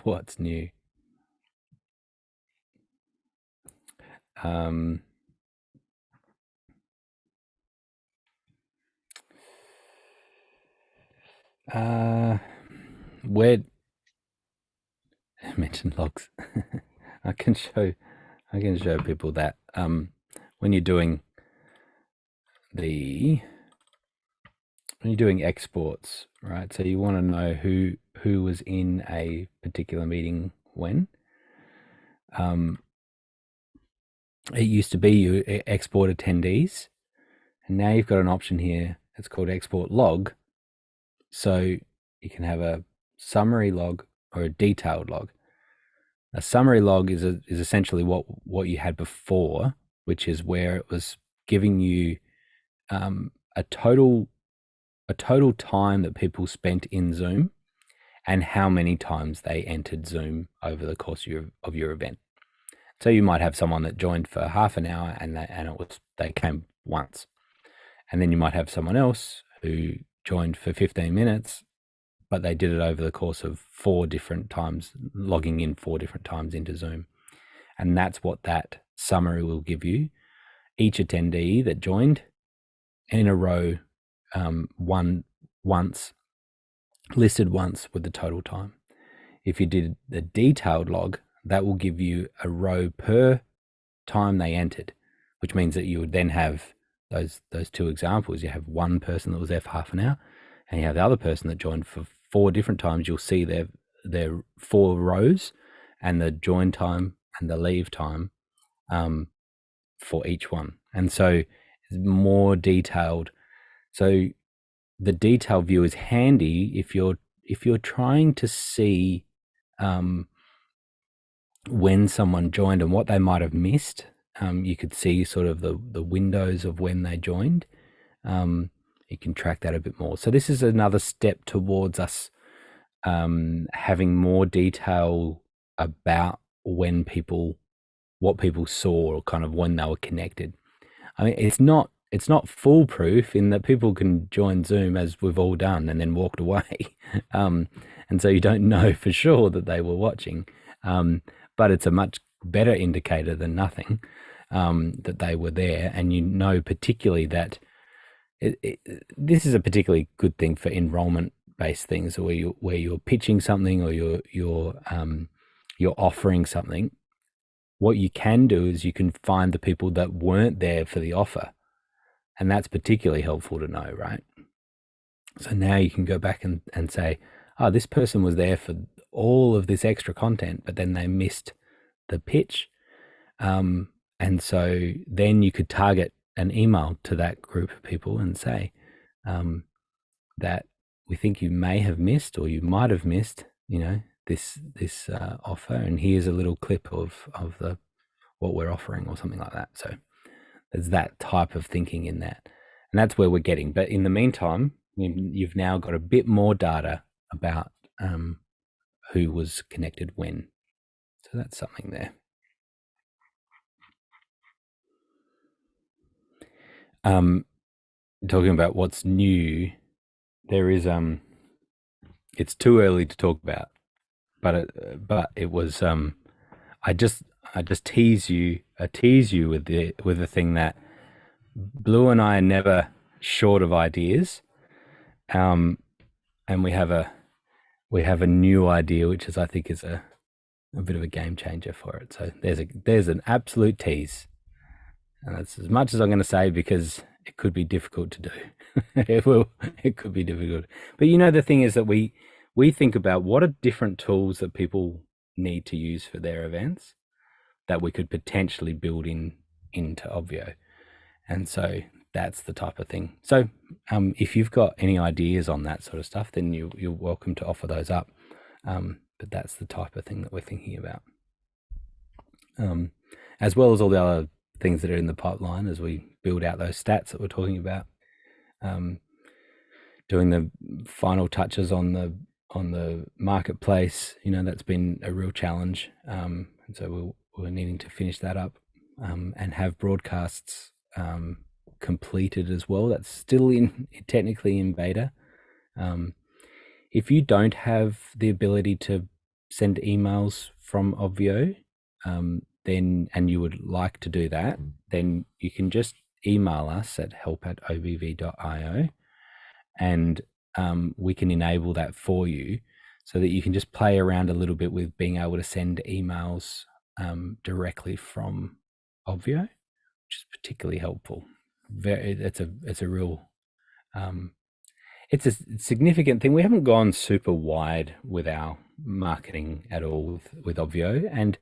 What's new? Where I mentioned logs. I can show people that when you're doing exports, right? So you want to know who was in a particular meeting when. It used to be you export attendees, and now you've got an option here. It's called export log. So you can have a summary log or a detailed log. A summary log is essentially what you had before, which is where it was giving you a total a total time that people spent in Zoom and how many times they entered Zoom over the course of your event. So you might have someone that joined for half an hour and they came once. And then you might have someone else who joined for 15 minutes, but they did it over the course of 4 different times, logging in 4 different times into Zoom. And that's what that summary will give you. Each attendee that joined in a row, listed once with the total time. If you did the detailed log, that will give you a row per time they entered, which means that you would then have those 2 examples. You have one person that was there for half an hour, and you have the other person that joined for 4 different times. You'll see their 4 rows and the join time and the leave time for each one. And so it's more detailed. So the detail view is handy if you're trying to see when someone joined and what they might have missed. You could see sort of the windows of when they joined. You can track that a bit more. So this is another step towards us having more detail about what people saw, or kind of when they were connected. I mean, it's not foolproof in that people can join Zoom, as we've all done, and then walked away. And so you don't know for sure that they were watching. But it's a much better indicator than nothing, that they were there. And you know particularly that this is a particularly good thing for enrollment-based things, where you're pitching something, or you're offering something. What you can do is you can find the people that weren't there for the offer. And that's particularly helpful to know, right? So now you can go back and say, oh, this person was there for all of this extra content, but then they missed the pitch. And so then you could target an email to that group of people and say that we think you may have missed, or you might have missed, this offer, and here's a little clip of what we're offering, or something like that. So there's that type of thinking in that, and that's where we're getting. But in the meantime, you've now got a bit more data about who was connected when. So that's something there. Talking about what's new, there is it's too early to talk about, but it was I just tease you with the thing that Blue and I are never short of ideas, and we have a new idea, which I think is a bit of a game changer for it. So there's an absolute tease, and that's as much as I'm going to say, because it could be difficult to do. It could be difficult, but the thing is that we think about what are different tools that people need to use for their events that we could potentially build into Obvio, and so that's the type of thing. So if you've got any ideas on that sort of stuff, then you're welcome to offer those up. But that's the type of thing that we're thinking about, as well as all the other things that are in the pipeline as we build out those stats that we're talking about. Doing the final touches on the marketplace, that's been a real challenge, and so we're needing to finish that up, and have broadcasts completed as well. That's still technically in beta. If you don't have the ability to send emails from Obvio, then, and you would like to do that, then you can just email us at help@obv.io, and we can enable that for you, so that you can just play around a little bit with being able to send emails directly from Obvio, which is particularly helpful. It's a real it's a significant thing. We haven't gone super wide with our marketing at all with Obvio, and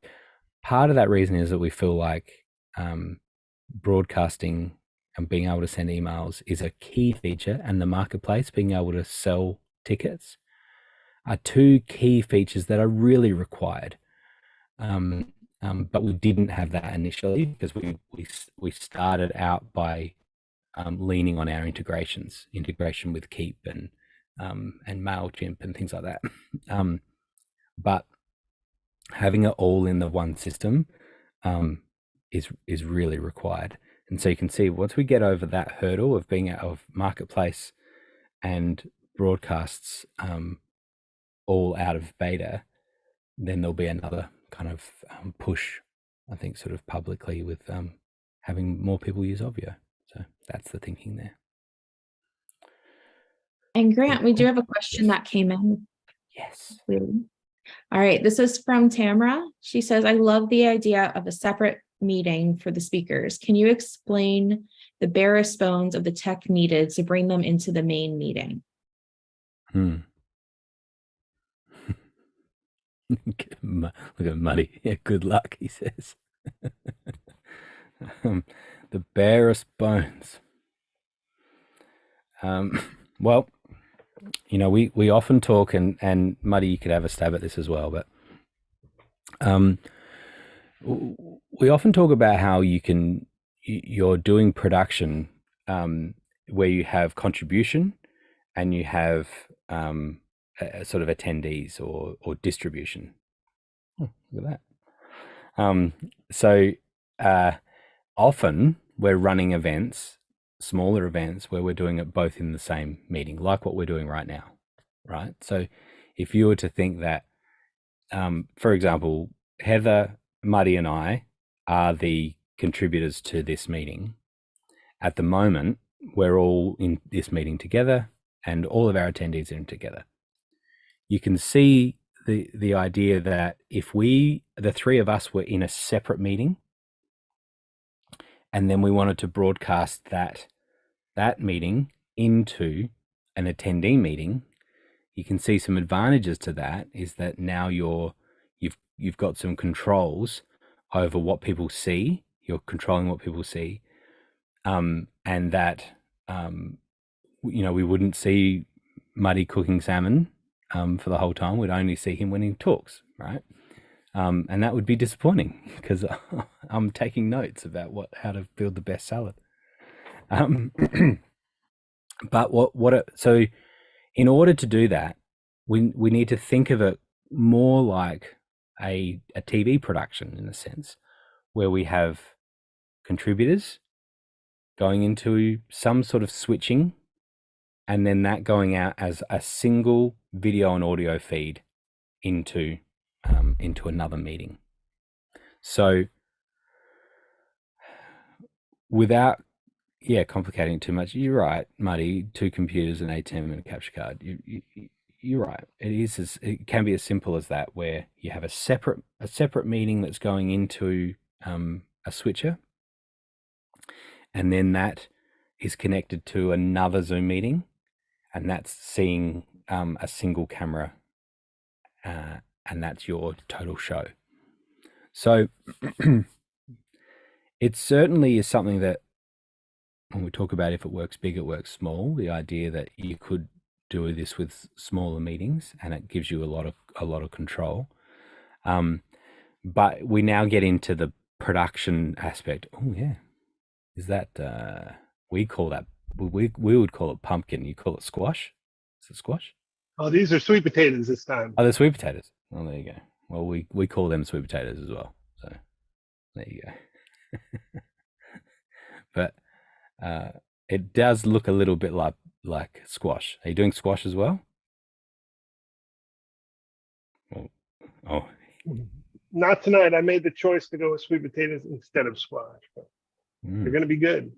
part of that reason is that we feel like broadcasting and being able to send emails is a key feature, and the marketplace, being able to sell tickets, are 2 key features that are really required. But we didn't have that initially, because we started out by leaning on our integration with Keep and MailChimp and things like that. But having it all in the one system is really required. And so you can see once we get over that hurdle of being out of marketplace and broadcasts all out of beta, then there'll be another kind of push, I think, sort of publicly with having more people use Obvio. So that's the thinking there. And Grant, we do have a question that came in. Yes. All right, this is from Tamara. She says, I love the idea of a separate meeting for the speakers. Can you explain the barest bones of the tech needed to bring them into the main meeting? Look at Muddy. Yeah, good luck, he says. The barest bones. Well, you know, we often talk, and Muddy, you could have a stab at this as well, but we often talk about how you're doing production where you have contribution and you have a sort of attendees or distribution. Look at that. So often we're running events, smaller events, where we're doing it both in the same meeting, like what we're doing right now, right? So if you were to think that, for example, Heather, Muddy, and I are the contributors to this meeting. At the moment, we're all in this meeting together, and all of our attendees are in together. You can see the idea that if the three of us were in a separate meeting, and then we wanted to broadcast that meeting into an attendee meeting, you can see some advantages to that is that now you've got some controls over what people see. You're controlling what people see, and that you know, we wouldn't see Muddy cooking salmon for the whole time. We'd only see him when he talks, right? And that would be disappointing because I'm taking notes about how to build the best salad. But so in order to do that, we need to think of it more like a TV production, in a sense, where we have contributors going into some sort of switching, and then that going out as a single video and audio feed into another meeting. So without complicating it too much, you're right, Muddy. 2 computers, an ATM, and a capture card. You're right. It can be as simple as that, where you have a separate meeting that's going into a switcher, and then that is connected to another Zoom meeting, and that's seeing a single camera, and that's your total show. So it certainly is something that, when we talk about if it works big, it works small, the idea that you could do this with smaller meetings and it gives you a lot of control. But we now get into the production aspect. Oh yeah, is that we call that we would call it pumpkin. You call it squash. Is it squash? Oh, these are sweet potatoes this time. Oh, they're sweet potatoes. Oh, there you go. Well, we call them sweet potatoes as well. So there you go. But it does look a little bit like squash. Are you doing squash as well? Oh. Not tonight. I made the choice to go with sweet potatoes instead of squash. But they're going to be good.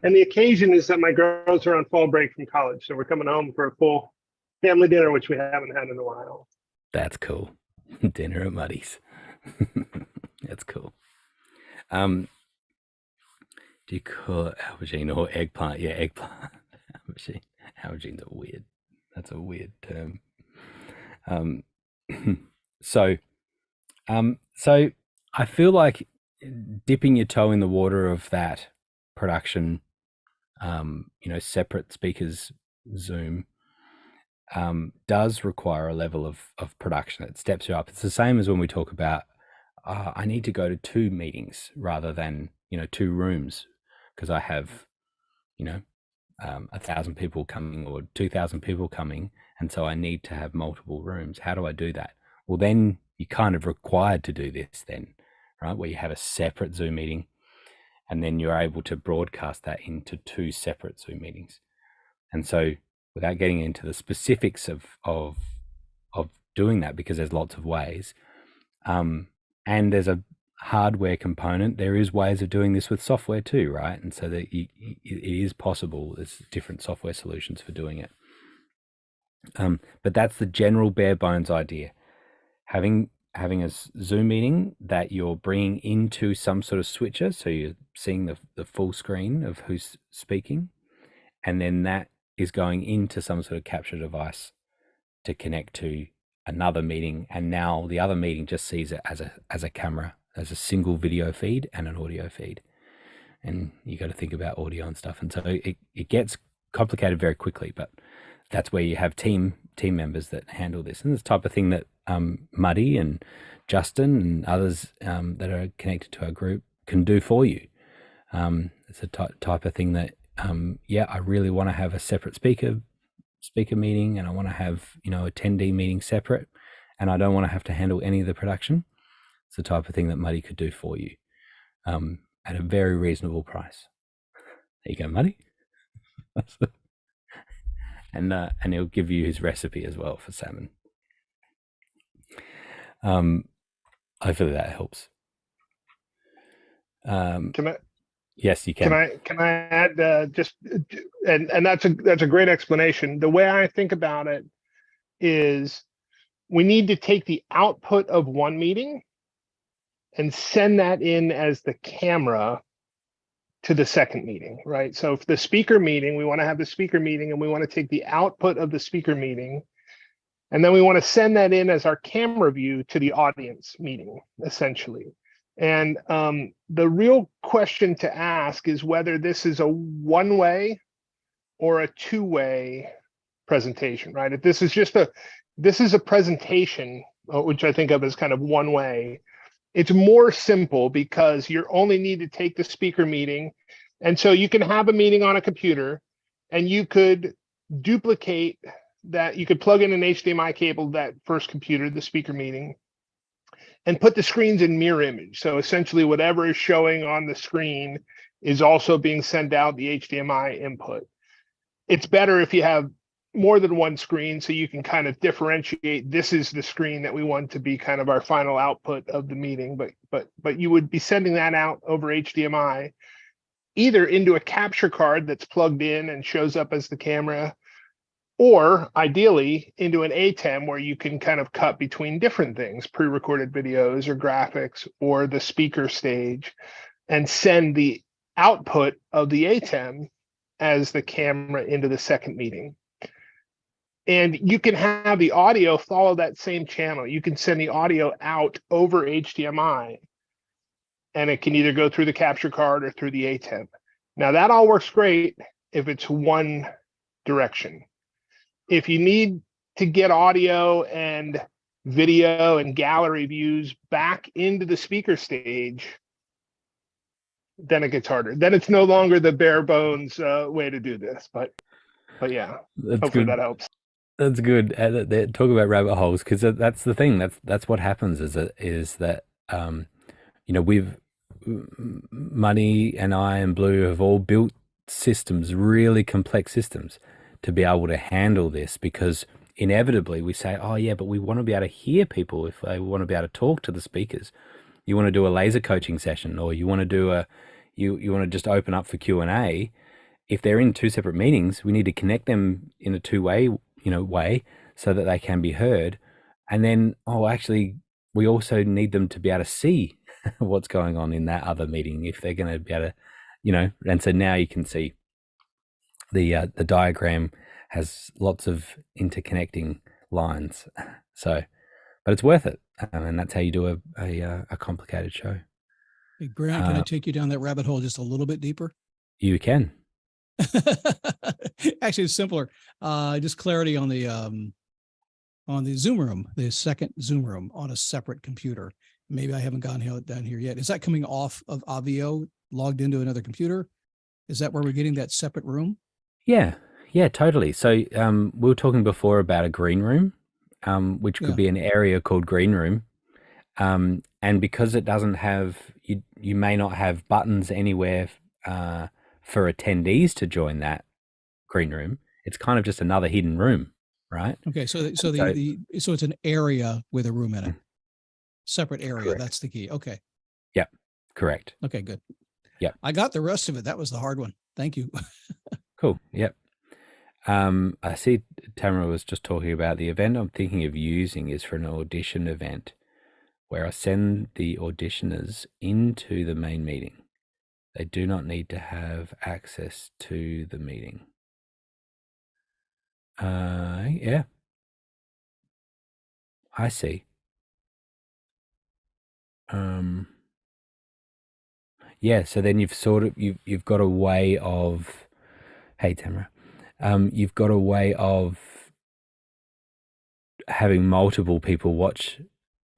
And the occasion is that my girls are on fall break from college, so we're coming home for a full family dinner, which we haven't had in a while. That's cool. Dinner at Muddy's. That's cool. Do you call it aubergine or eggplant? Yeah, eggplant. Aubergine. Aubergines are weird. That's a weird term. So I feel like dipping your toe in the water of that production, separate speakers Zoom, does require a level of production. It steps you up. It's the same as when we talk about, I need to go to 2 meetings rather than, 2 rooms, because I have, 1,000 people coming or 2,000 people coming, and so I need to have multiple rooms. How do I do that? Well, then you're kind of required to do this then, right? Where you have a separate Zoom meeting, and then you're able to broadcast that into 2 separate Zoom meetings. And so without getting into the specifics of doing that, because there's lots of ways, and there's a hardware component, there is ways of doing this with software too, right? And so that it is possible. There's different software solutions for doing it. But that's the general bare bones idea. Having a Zoom meeting that you're bringing into some sort of switcher, so you're seeing the full screen of who's speaking, and then that is going into some sort of capture device to connect to another meeting, and now the other meeting just sees it as a camera, as a single video feed and an audio feed. And you got to think about audio and stuff, and so it gets complicated very quickly. But that's where you have team members that handle this, and this type of thing that Muddy and Justin and others that are connected to our group can do for you. It's a type of thing that I really want to have a separate speaker meeting, and I want to have attendee meeting separate, and I don't want to have to handle any of the production. It's the type of thing that Muddy could do for you at a very reasonable price. There you go, Muddy. And he'll give you his recipe as well for salmon. Hopefully that helps. Can I? Yes, you can. Can I add and that's a great explanation. The way I think about it is we need to take the output of one meeting and send that in as the camera to the second meeting, right? So if the speaker meeting, we want to have the speaker meeting and we want to take the output of the speaker meeting, and then we want to send that in as our camera view to the audience meeting, essentially. And the real question to ask is whether this is a one-way or a two-way presentation, right? If this is just this is a presentation, which I think of as kind of one way, it's more simple because you only need to take the speaker meeting. And so you can have a meeting on a computer and you could duplicate that. You could plug in an HDMI cable to that first computer, the speaker meeting, and put the screens in mirror image. So essentially whatever is showing on the screen is also being sent out the HDMI input. It's better if you have more than one screen, so you can kind of differentiate, this is the screen that we want to be kind of our final output of the meeting. But you would be sending that out over HDMI, either into a capture card that's plugged in and shows up as the camera, or ideally into an ATEM where you can kind of cut between different things, pre-recorded videos or graphics or the speaker stage, and send the output of the ATEM as the camera into the second meeting. And you can have the audio follow that same channel. You can send the audio out over HDMI, and it can either go through the capture card or through the ATEM. Now that all works great if it's one direction. If you need to get audio and video and gallery views back into the speaker stage, then it gets harder. Then it's no longer the bare bones way to do this. But yeah, hopefully that helps. That's good. Talk about rabbit holes, because that's the thing. That's what happens is that we've Muddy and I and Blue have all built systems, really complex systems, to be able to handle this, because inevitably we say, oh yeah, but we want to be able to hear people if they want to be able to talk to the speakers. You want to do a laser coaching session, or you want to do you want to just open up for Q&A. If they're in 2 separate meetings, we need to connect them in a two-way way so that they can be heard. And then, actually, we also need them to be able to see what's going on in that other meeting if they're going to be able to, and so now you can see the diagram has lots of interconnecting lines. So, but it's worth it. And that's how you do a complicated show. Hey, Grant, can I take you down that rabbit hole just a little bit deeper? You can. Actually, it's simpler. Just clarity on the Zoom room, the second Zoom room on a separate computer. Maybe I haven't gotten down here yet. Is that coming off of Obvio, logged into another computer? Is that where we're getting that separate room? Yeah, yeah, totally. So we were talking before about a green room, which could Yeah. be an area called green room. And because it doesn't have, you may not have buttons anywhere for attendees to join that green room. It's kind of just another hidden room, right? Okay. So So so it's an area with a room in it, separate area. correct. That's the key. Okay. Yep, correct. Okay, good. Yep. I got the rest of it. That was the hard one. Thank you. Cool. Yep. I see Tamara was just talking about the event I'm thinking of using is for an audition event where I send the auditioners into the main meeting. They do not need to have access to the meeting. Yeah. I see. Yeah, so then you've got a way of, hey Tamara, you've got a way of having multiple people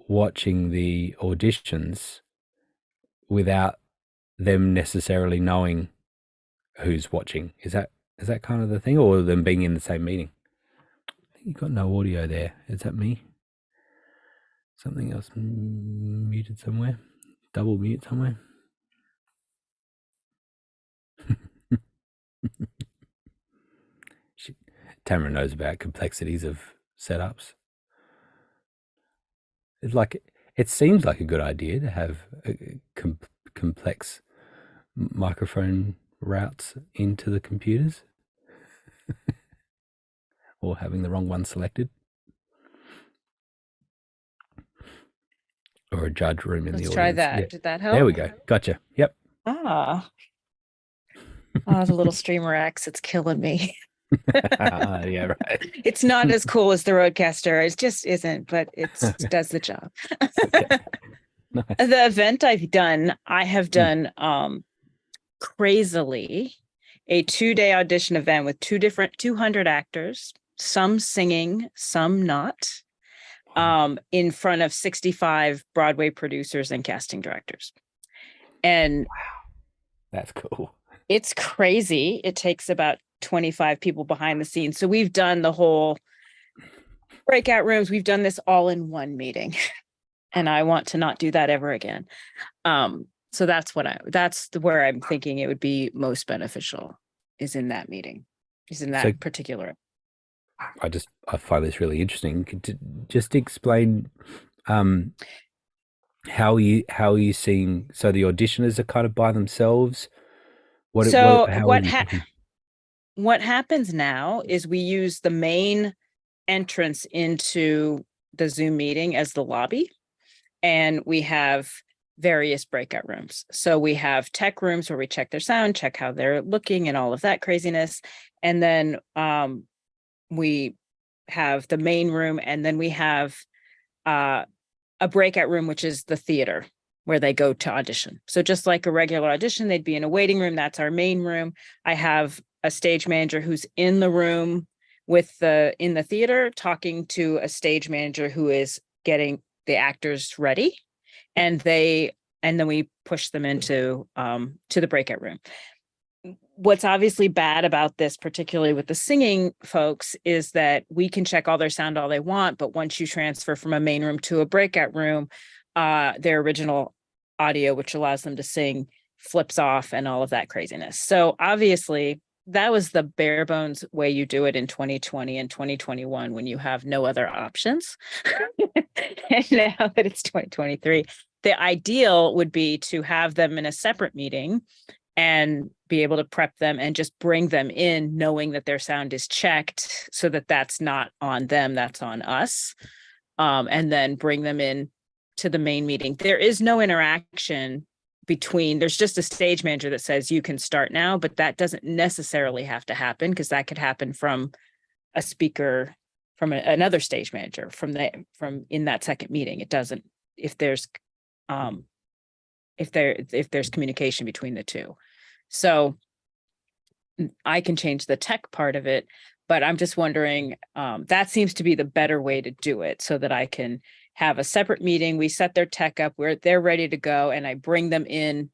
watching the auditions without them necessarily knowing who's watching. Is that kind of the thing, or them being in the same meeting? I think you've got no audio there. Is that me? Something else muted somewhere? Double mute somewhere? Tamara knows about complexities of setups. It seems like a good idea to have complex microphone routes into the computers, or having the wrong one selected, or a judge room in the Let's audience. try that. Yeah. Did that help? There we go. Gotcha. Yep. Ah, oh, the little streamer X, it's killing me. Yeah, right. It's not as cool as the Roadcaster. It just isn't, but it does the job. Okay. Nice. The event I have done crazily a 2-day audition event with 200 actors, some singing, some not, in front of 65 Broadway producers and casting directors. And That's cool. it's crazy. It takes about 25 people behind the scenes. So we've done the whole breakout rooms. We've done this all in one meeting. And I want to not do that ever again. So that's where I'm thinking it would be most beneficial, is in that meeting, is in that particular. I find this really interesting. Just explain how you seeing, so the auditioners are kind of by themselves. What happens now is we use the main entrance into the Zoom meeting as the lobby, and we have various breakout rooms. So we have tech rooms where we check their sound, check how they're looking, and all of that craziness. And then we have the main room, and then we have a breakout room, which is the theater where they go to audition. So just like a regular audition, they'd be in a waiting room. That's our main room. I have a stage manager who's in the room in the theater, talking to a stage manager who is getting the actors ready, and then we push them into to the breakout room. What's obviously bad about this, particularly with the singing folks, is that we can check all their sound all they want, but once you transfer from a main room to a breakout room, their original audio, which allows them to sing, flips off and all of that craziness. So obviously that was the bare bones way you do it in 2020 and 2021 when you have no other options. And now that it's 2023, the ideal would be to have them in a separate meeting and be able to prep them and just bring them in knowing that their sound is checked, so that that's not on them, that's on us. And then bring them in to the main meeting. There is no interaction there's just a stage manager that says you can start now, but that doesn't necessarily have to happen, because that could happen from a speaker, from another stage manager from in that second meeting. It doesn't, if there's communication between the two. So I can change the tech part of it, but I'm just wondering, that seems to be the better way to do it, so that I can have a separate meeting. We set their tech up where they're ready to go, and I bring them in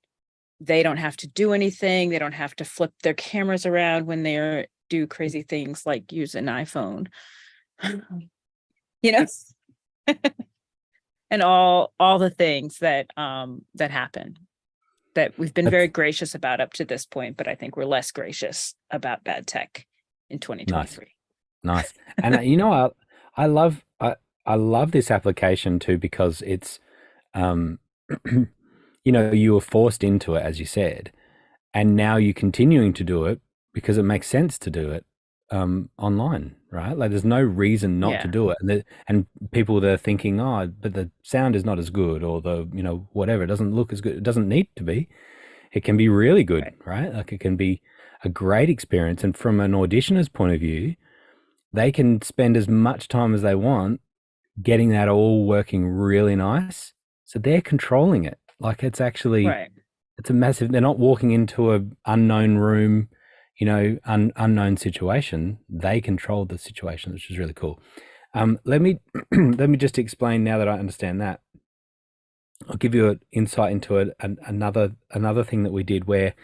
they don't have to do anything. They don't have to flip their cameras around when they do crazy things like use an iPhone, you know, and all the things that that happen that we've been very gracious about up to this point, but I think we're less gracious about bad tech in 2023. Nice. And you know, I love this application too, because it's you know, you were forced into it, as you said, and now you're continuing to do it because it makes sense to do it online, right? Like there's no reason not to do it. And people that are thinking, oh, but the sound is not as good, or the, you know, whatever, it doesn't look as good. It doesn't need to be. It can be really good, right? Like it can be a great experience. And from an auditioner's point of view, they can spend as much time as they want getting that all working really nice. So they're controlling it. Like it's actually, it's a massive, they're not walking into a unknown room, you know, unknown situation. They control the situation, which is really cool. Let me just explain now that I understand that. I'll give you an insight into it. Another thing that we did where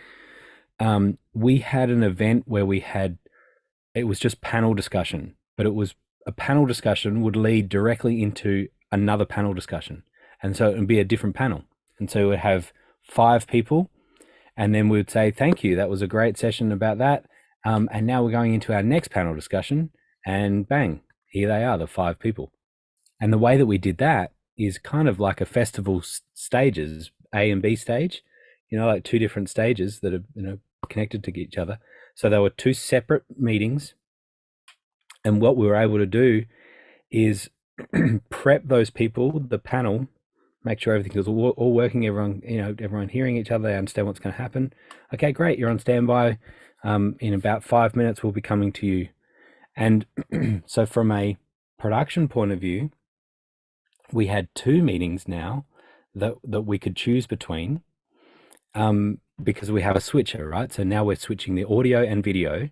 we had an event where it was just panel discussion, but it was a panel discussion would lead directly into another panel discussion. And so it would be a different panel. And so we'd have 5 people, and then we would say, thank you, that was a great session about that. And now we're going into our next panel discussion, and bang, here they are, the 5 people. And the way that we did that is kind of like a festival stages, A and B stage, you know, like 2 different stages that are, you know, connected to each other. So there were 2 separate meetings. And what we were able to do is prep those people, the panel, make sure everything is all working, everyone hearing each other, they understand what's going to happen. Okay, great, you're on standby. In about 5 minutes, we'll be coming to you. And so from a production point of view, we had 2 meetings now that we could choose between, because we have a switcher, right? So now we're switching the audio and video.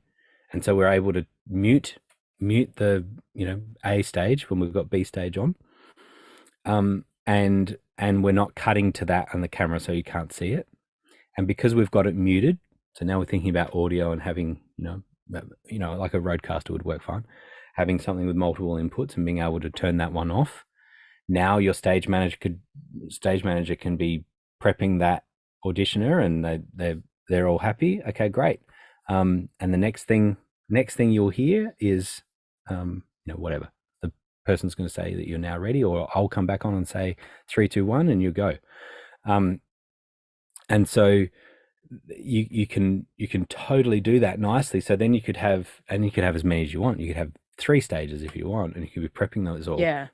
And so we're able to mute the, you know, A stage when we've got B stage on. And we're not cutting to that on the camera so you can't see it. And because we've got it muted, so now we're thinking about audio and having, you know, like a roadcaster would work fine, having something with multiple inputs and being able to turn that one off. Now your stage manager can be prepping that auditioner, and they're all happy. Okay, great. And the next thing you'll hear is, you know, whatever. Person's going to say that you're now ready, or I'll come back on and say 3, 2, 1, and you go. And so you can totally do that nicely. So then you could have as many as you want. You could have 3 stages if you want, and you could be prepping those all. Yeah.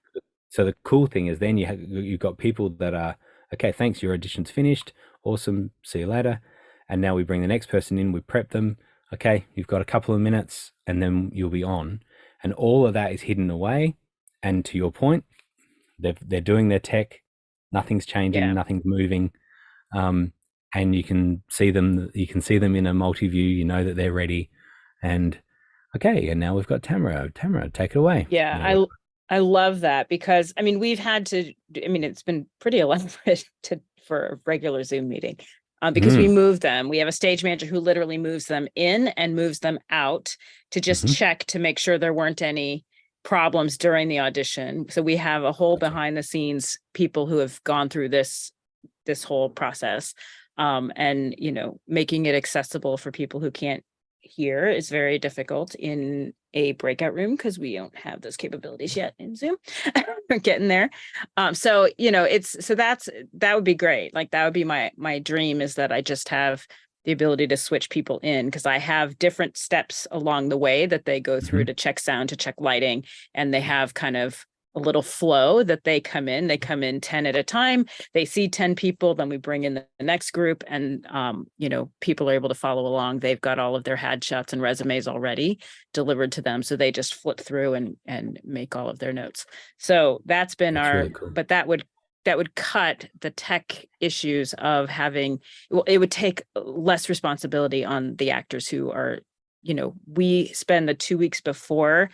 So the cool thing is then you've got people that are, okay, thanks, your audition's finished. Awesome. See you later. And now we bring the next person in, we prep them. Okay, you've got a couple of minutes and then you'll be on. And all of that is hidden away. And to your point, they're doing their tech, nothing's changing, nothing's moving, and you can see them in a multi-view. You know that they're ready, and okay, and now we've got Tamara. Tamara, take it away. Yeah, you know, I love that, because I mean we've had to. I mean it's been pretty elaborate for a regular Zoom meeting. Because we move them. We have a stage manager who literally moves them in and moves them out to just check to make sure there weren't any problems during the audition. So we have a whole behind the scenes people who have gone through this whole process, and you know, making it accessible for people who can't hear is very difficult in a breakout room because we don't have those capabilities yet in Zoom. We're getting there. So you know, that would be great. Like that would be my dream, is that I just have the ability to switch people in, because I have different steps along the way that they go through to check sound, to check lighting, and they have kind of a little flow that they come in 10 at a time. They see 10 people, then we bring in the next group, and you know, people are able to follow along. They've got all of their headshots and resumes already delivered to them, so they just flip through and make all of their notes. So that's been really cool. But that would cut the tech issues of having, well, it would take less responsibility on the actors who are, you know, we spend the 2 weeks before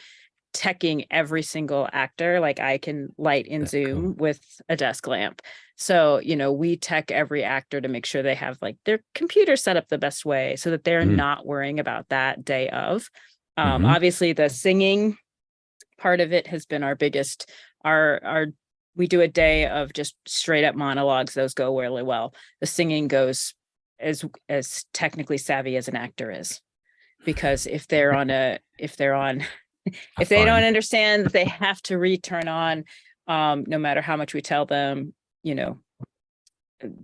teching every single actor. Like I can light in That's Zoom cool. with a desk lamp. So, we tech every actor to make sure they have like their computer set up the best way so that they're not worrying about that day of. Obviously the singing part of it has been our biggest, we do a day of just straight up monologues. Those go really well. The singing goes as technically savvy as an actor is, because if they don't understand that they have to return on, no matter how much we tell them,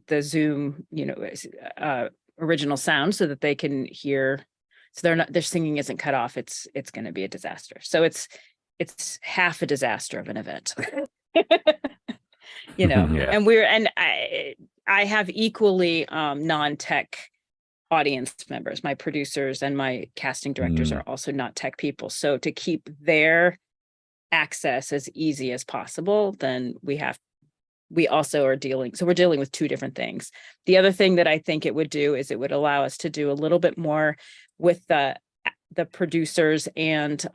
the Zoom, original sound so that they can hear, so their singing isn't cut off. It's going to be a disaster. So it's half a disaster of an event. Yeah. And I have equally non-tech audience members. My producers and my casting directors are also not tech people. So to keep their access as easy as possible, then we also are dealing with two different things. The other thing that I think it would do is it would allow us to do a little bit more with the producers and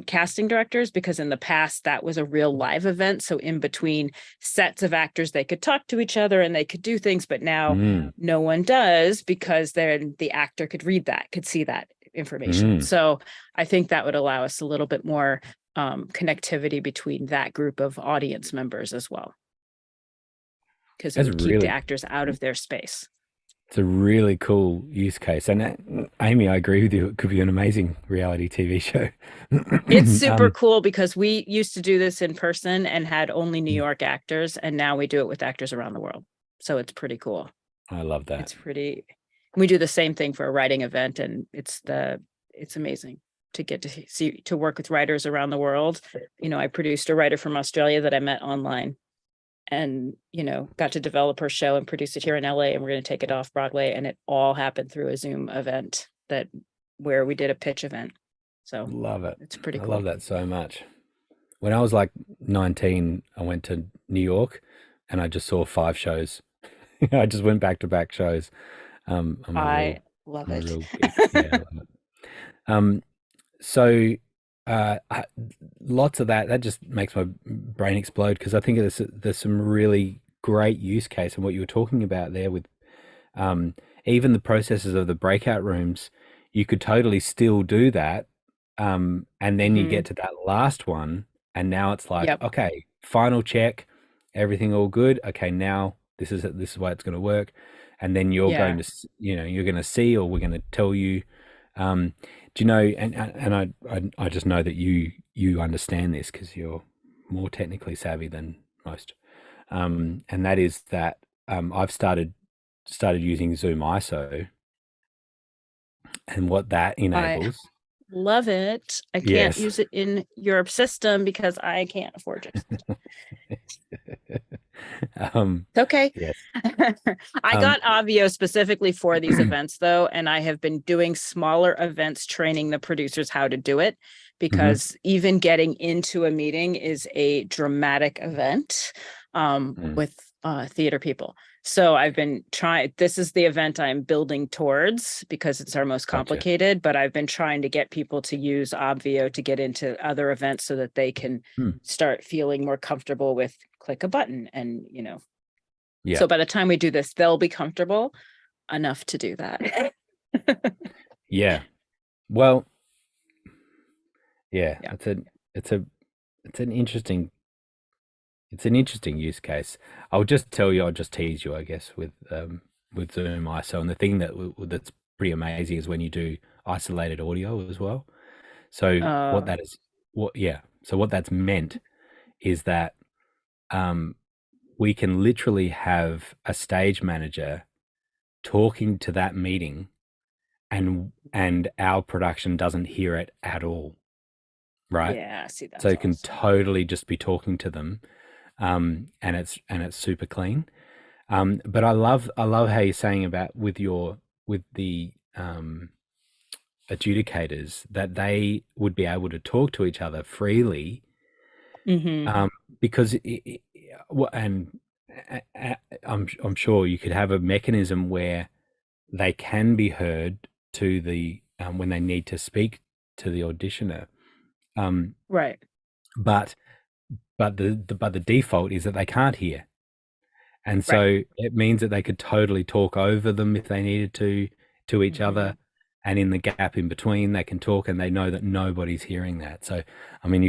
casting directors, because in the past that was a real live event. So in between sets of actors, they could talk to each other and they could do things, but now no one does, because then the actor could see that information. So I think that would allow us a little bit more connectivity between that group of audience members as well, because it would keep the actors out of their space. It's a really cool use case. And Amy, I agree with you. It could be an amazing reality TV show. It's super cool, because we used to do this in person and had only New York actors, and now we do it with actors around the world. So it's pretty cool. I love that. We do the same thing for a writing event, and it's amazing to get to work with writers around the world. I produced a writer from Australia that I met online, and got to develop her show and produce it here in LA, and we're going to take it off Broadway, and it all happened through a Zoom event where we did a pitch event. So love it. It's pretty cool. I love that so much. When I was like 19, I went to New York and I just saw 5 shows. I just went back to back shows. I love it. Yeah, I love it. So lots of that just makes my brain explode, because I think there's some really great use case. And what you were talking about there with even the processes of the breakout rooms, you could totally still do that. And then you get to that last one, and now it's like, okay, final check, everything all good. Okay, now this is why it's going to work. And then you're going to, you're going to see, or we're going to tell you. Do you know? And I just know that you understand this because you're more technically savvy than most. And that is that I've started using Zoom ISO, and what that enables. Love it. I can't use it in your system because I can't afford it. It's okay. Yes. I got Obvio specifically for these events though, and I have been doing smaller events training the producers how to do it, because even getting into a meeting is a dramatic event with theater people. So I've been this is the event I'm building towards because it's our most complicated, but I've been trying to get people to use Obvio to get into other events so that they can start feeling more comfortable with click a button and, so by the time we do this, they'll be comfortable enough to do that. Yeah. Well, it's an interesting use case. I'll just tease you, I guess, with Zoom ISO. And the thing that's pretty amazing is when you do isolated audio as well. So what that's meant is that we can literally have a stage manager talking to that meeting, and our production doesn't hear it at all. Right? Yeah, see that. So you can totally just be talking to them. And it's super clean. But I love how you're saying about with the adjudicators that they would be able to talk to each other freely, because I'm sure you could have a mechanism where they can be heard to the when they need to speak to the auditioner, Right. But the default is that they can't hear. And so Right. it means that they could totally talk over them if they needed to each other. And in the gap in between, they can talk and they know that nobody's hearing that. So, I mean,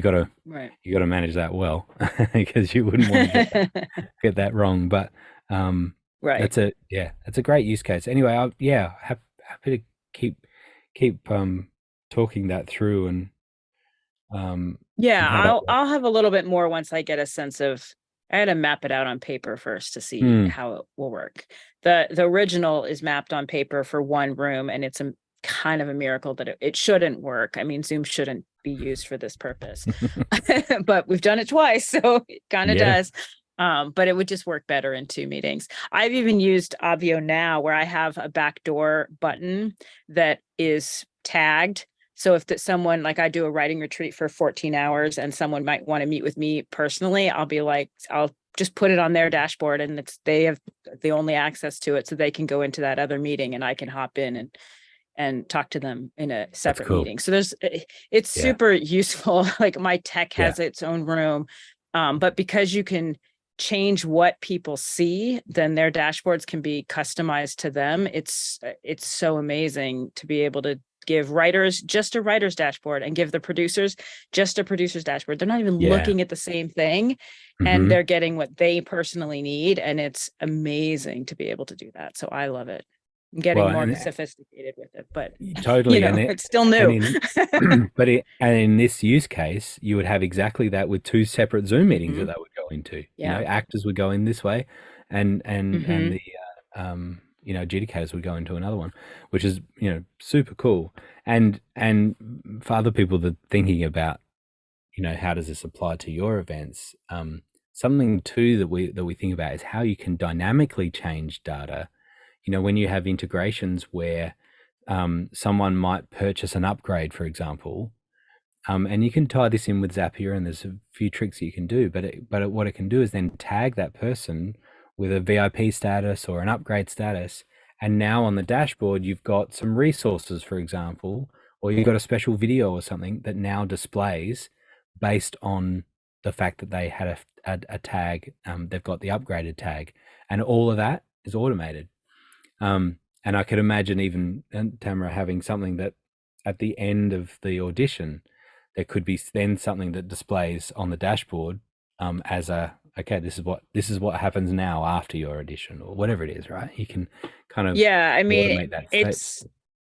Right. you got to manage that well because you wouldn't want to get that wrong. But Right. that's a great use case. Anyway, happy to keep talking that through and Yeah, how that I'll have a little bit more once I get a sense of. I had to map it out on paper first to see Mm. how it will work. The original is mapped on paper for one room, and it's a kind of a miracle that it shouldn't work. I mean, Zoom shouldn't be used for this purpose, but we've done it twice, so it kind of Yeah. does. But it would just work better in 2 meetings. I've even used Obvio now, where I have a backdoor button that is tagged. So if someone, like I do a writing retreat for 14 hours and someone might want to meet with me personally, I'll be like, I'll just put it on their dashboard and they have the only access to it, so they can go into that other meeting and I can hop in and talk to them in a separate cool. meeting. So it's super useful. Like my tech has its own room, but because you can change what people see, then their dashboards can be customized to them. It's so amazing to be able to give writers just a writer's dashboard and give the producers just a producer's dashboard. They're not even looking at the same thing, and they're getting what they personally need. And it's amazing to be able to do that. So I love it. I'm getting more sophisticated with it, but totally, it's still new. And in this use case, you would have exactly that with 2 separate Zoom meetings that they would go into. Yeah. Actors would go in this way, and the adjudicators would go into another one, which is super cool. And for other people that are thinking about how does this apply to your events, something too that we think about is how you can dynamically change data. When you have integrations where someone might purchase an upgrade, for example, and you can tie this in with Zapier, and there's a few tricks you can do, but what it can do is then tag that person with a VIP status or an upgrade status, and now on the dashboard you've got some resources, for example, or you've got a special video or something that now displays based on the fact that they had a tag, they've got the upgraded tag, and all of that is automated. And I could imagine even Tamara having something that at the end of the audition, there could be then something that displays on the dashboard as okay, this is what happens now after your audition, or whatever it is, right? You can kind of I mean, automate that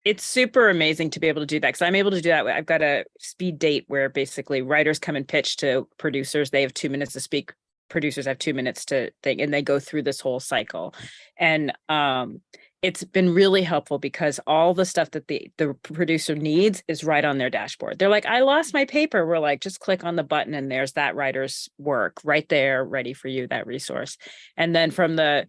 it's super amazing to be able to do that, because I'm able to do that. I've got a speed date where basically writers come and pitch to producers. They have 2 minutes to speak. Producers have 2 minutes to think, and they go through this whole cycle. And it's been really helpful because all the stuff that the producer needs is right on their dashboard. They're like, I lost my paper. We're like, just click on the button and there's that writer's work right there, ready for you, that resource. And then from the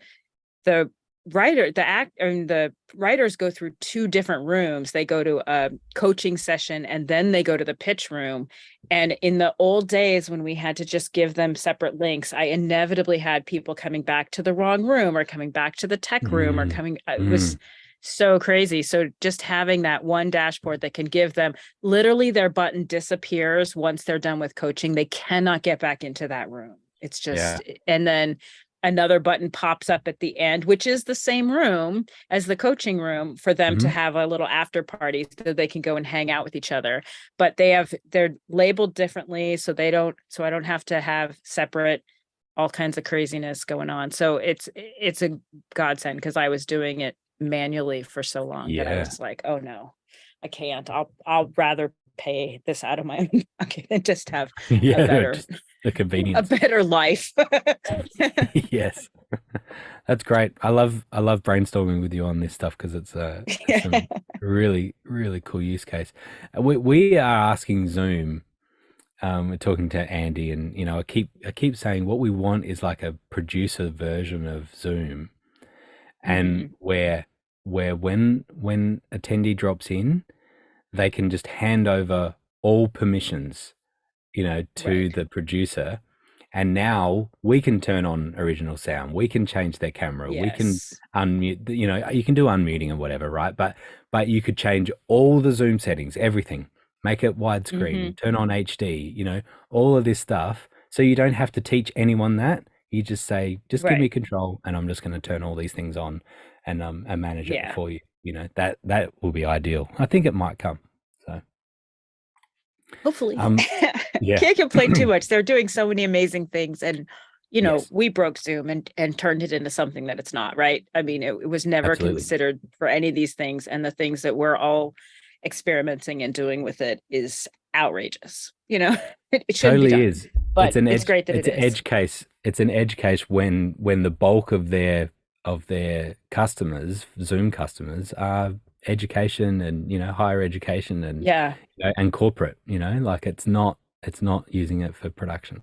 writers go through 2 different rooms. They go to a coaching session and then they go to the pitch room. And in the old days when we had to just give them separate links, I inevitably had people coming back to the wrong room or coming back to the tech room or it was so crazy. So just having that one dashboard that can give them, literally their button disappears once they're done with coaching. They cannot get back into that room. It's just, and then another button pops up at the end, which is the same room as the coaching room, for them to have a little after party so they can go and hang out with each other. But they're labeled differently, so I don't have to have separate all kinds of craziness going on. So it's a godsend, because I was doing it manually for so long that I was like, oh no, I can't. I'll rather pay this out of my own pocket and just have the convenience, a better life. Yes, that's great. I love brainstorming with you on this stuff, because it's some really, really cool use case. We are asking Zoom. We're talking to Andy, and I keep saying what we want is like a producer version of Zoom, and where when attendee drops in, they can just hand over all permissions, to the producer. And now we can turn on original sound. We can change their camera. We can unmute, you can do unmuting and whatever, right? But you could change all the Zoom settings, everything. make it widescreen, Mm-hmm. turn on HD, all of this stuff. So you don't have to teach anyone that. You just say, just give me Right. control and I'm just going to turn all these things on and manage it Yeah. for you. That will be ideal. I think it might come. So Hopefully. yeah. Can't complain too much. They're doing so many amazing things. And, Yes. we broke Zoom and turned it into something that it's not, right? I mean, it was never Absolutely. considered for any of these things. And the things that we're all experimenting and doing with it is outrageous. It shouldn't be Totally done, is. but it's great that it's it an is. edge case. It's an edge case when the bulk of their customers, Zoom customers, are education and higher education and Yeah. and corporate. Like it's not using it for production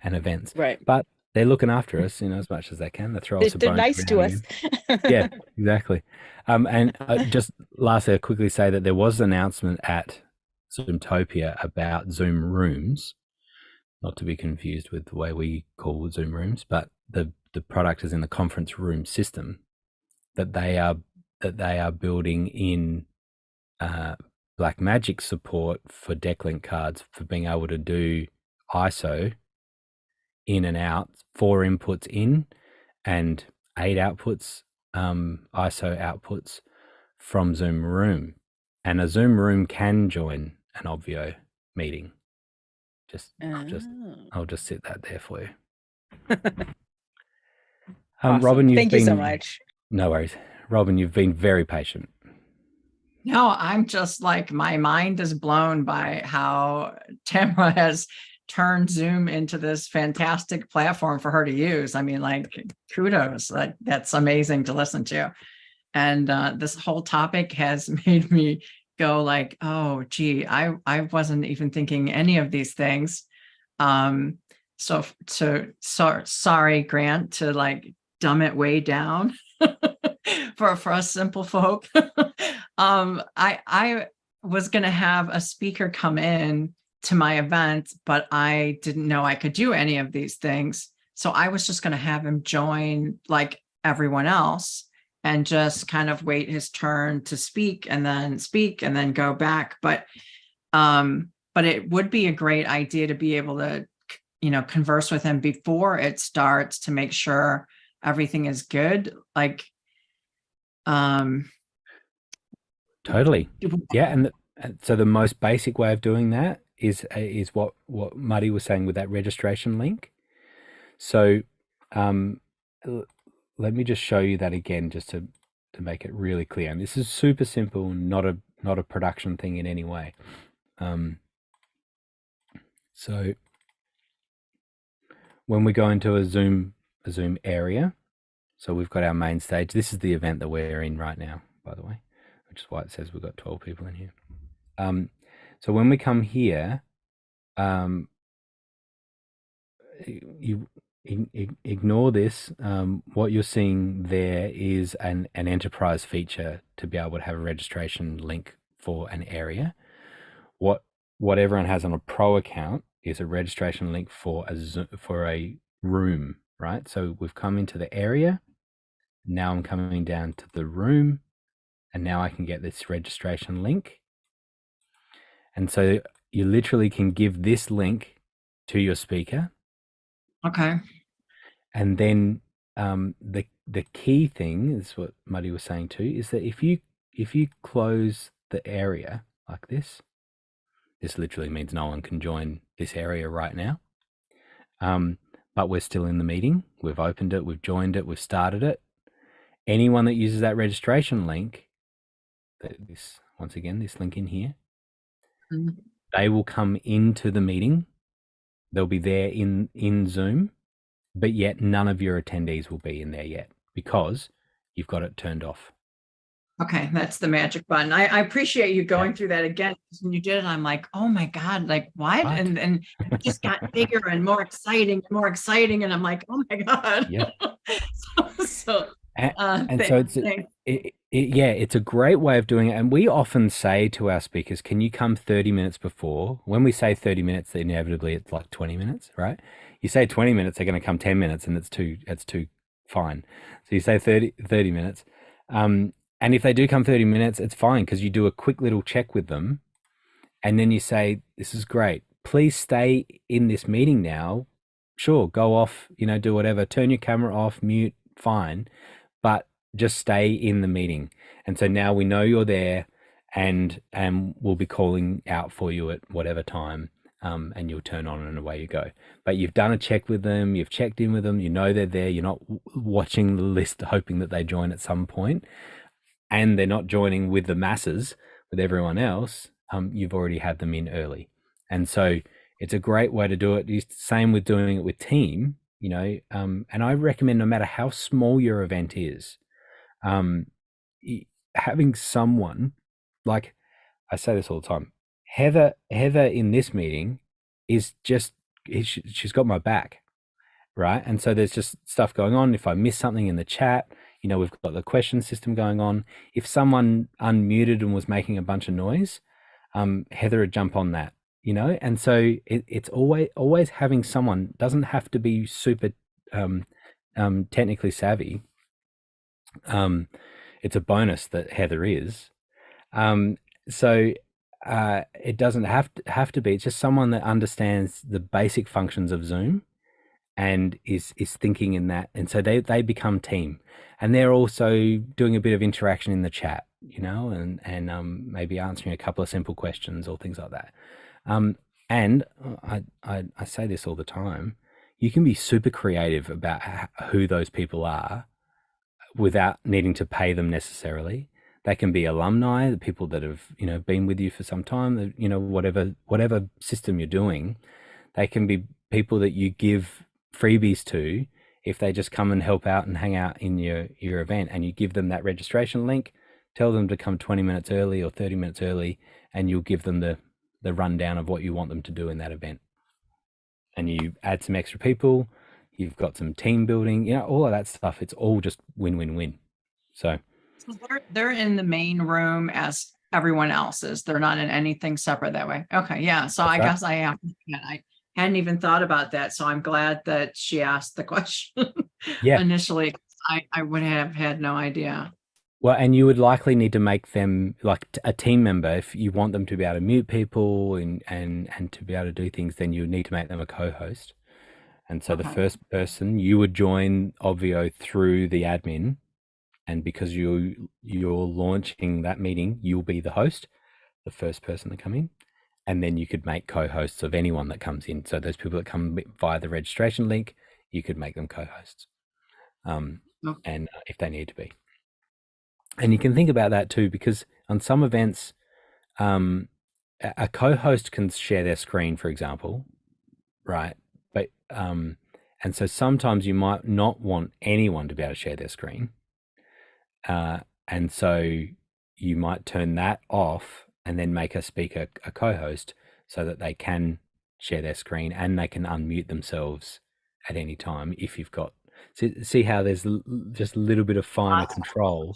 and events, Right. but they're looking after us, as much as they can. They throw us a They're bone nice every to now us. and again. Yeah, exactly. And just lastly, I'll quickly say that there was an announcement at Zoomtopia about Zoom Rooms, not to be confused with the way we call Zoom Rooms, but the product is in the conference room system that they are building in Blackmagic support for Decklink cards for being able to do ISO in and out, 4 inputs in and 8 outputs, ISO outputs from Zoom Room. And a Zoom Room can join an Obvio meeting. I'll just sit that there for you. Awesome. Robin, Thank you so much. No worries. Robin, you've been very patient. No, I'm just like, my mind is blown by how Tamara has turned Zoom into this fantastic platform for her to use. I mean, like, kudos, like that's amazing to listen to. And this whole topic has made me go like, oh, gee, I wasn't even thinking any of these things. So sorry, Grant, to like dumb it way down for us simple folk. I was going to have a speaker come in to my event, but I didn't know I could do any of these things. So I was just going to have him join like everyone else and just kind of wait his turn to speak and then go back. But it would be a great idea to be able to, converse with him before it starts to make sure everything is good. Like, Totally. Yeah. And so the most basic way of doing that is what Muddy was saying with that registration link. So let me just show you that again, just to make it really clear. And this is super simple, not a production thing in any way. So when we go into a Zoom area, so we've got our main stage. This is the event that we're in right now, by the way, which is why it says we've got 12 people in here. So when we come here, you ignore this. What you're seeing there is an enterprise feature to be able to have a registration link for an area. What everyone has on a pro account is a registration link for a room, right? So we've come into the area. Now I'm coming down to the room, and now I can get this registration link. And so you literally can give this link to your speaker. okay. And then the key thing is what Muddy was saying too, is that if you close the area like this literally means no one can join this area right now. But we're still in the meeting. We've opened it, we've joined it, we've started it. Anyone that uses that registration link, this link in here, they will come into the meeting. They'll be there in Zoom, but yet none of your attendees will be in there yet because you've got it turned off. Okay, that's the magic button. I appreciate you going through that again. When you did it, I'm like, oh my God, like what? And it just got bigger and more exciting. And I'm like, oh my God. Yeah. so it's a great way of doing it. And we often say to our speakers, can you come 30 minutes before? When we say 30 minutes, inevitably it's like 20 minutes, right? You say 20 minutes, they're going to come 10 minutes and it's too fine. So you say 30 minutes. And if they do come 30 minutes, it's fine because you do a quick little check with them And then you say, this is great. Please stay in this meeting now. Sure, go off, do whatever, turn your camera off, mute, fine, but just stay in the meeting. And so now we know you're there, and we'll be calling out for you at whatever time, and you'll turn on and away you go. But you've done a check with them, you've checked in with them, they're there, you're not watching the list hoping that they join at some point, and they're not joining with the masses, with everyone else. You've already had them in early. And so it's a great way to do it. Same with doing it with team, and I recommend, no matter how small your event is, having someone, like I say this all the time, Heather in this meeting is just, she's got my back, right? And so there's just stuff going on. If I miss something in the chat, we've got the question system going on. If someone unmuted and was making a bunch of noise, Heather would jump on that, and so it's always having someone. Doesn't have to be super technically savvy. It's a bonus that Heather is. So it doesn't have to be. It's just someone that understands the basic functions of Zoom and is thinking in that. And so they become team, and they're also doing a bit of interaction in the chat, and maybe answering a couple of simple questions or things like that. And I say this all the time, you can be super creative about who those people are without needing to pay them necessarily. They can be alumni, the people that have, been with you for some time, whatever system you're doing. They can be people that you give freebies to if they just come and help out and hang out in your event, and you give them that registration link, tell them to come 20 minutes early or 30 minutes early, and you'll give them the rundown of what you want them to do in that event. And you add some extra people, you've got some team building, all of that stuff. It's all just win-win-win. So they're in the main room as everyone else is. They're not in anything separate that way. Okay, yeah. So I guess I hadn't even thought about that. So I'm glad that she asked the question. Yeah. Initially, I would have had no idea. Well, and you would likely need to make them like a team member. If you want them to be able to mute people and to be able to do things, then you would need to make them a co-host. And so the first person, you would join Obvio through the admin, and because you're launching that meeting, you'll be the host, the first person to come in, and then you could make co-hosts of anyone that comes in. So those people that come via the registration link, you could make them co-hosts, and if they need to be. And you can think about that too, because on some events, a co-host can share their screen, for example, right? But and so sometimes you might not want anyone to be able to share their screen, and so you might turn that off and then make a speaker a co-host so that they can share their screen and they can unmute themselves at any time. If you've got, see how there's just a little bit of finer control.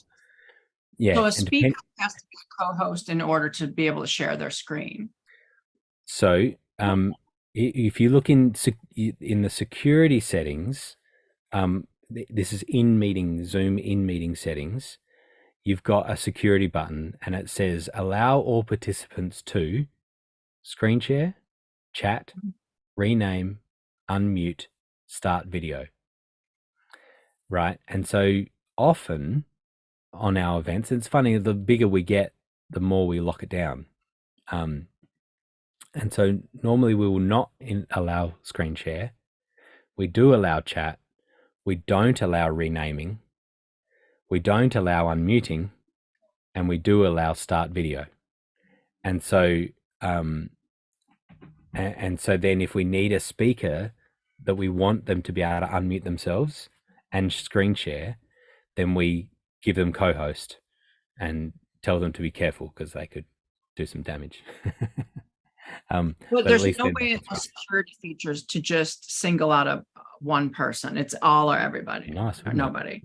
Yeah. So a speaker has to be a co-host in order to be able to share their screen. So if you look in the security settings, this is Zoom in meeting settings, you've got a security button and it says allow all participants to screen share, chat, rename, unmute, start video. Right. And so often on our events, it's funny, the bigger we get, the more we lock it down. And so normally we will not allow screen share. We do allow chat. We don't allow renaming. We don't allow unmuting, and we do allow start video. And so, and so then if we need a speaker that we want them to be able to unmute themselves and screen share, then we give them co-host and tell them to be careful because they could do some damage. Well, there's no way in the security features to just single out one person. It's all or everybody. Nice, or nobody.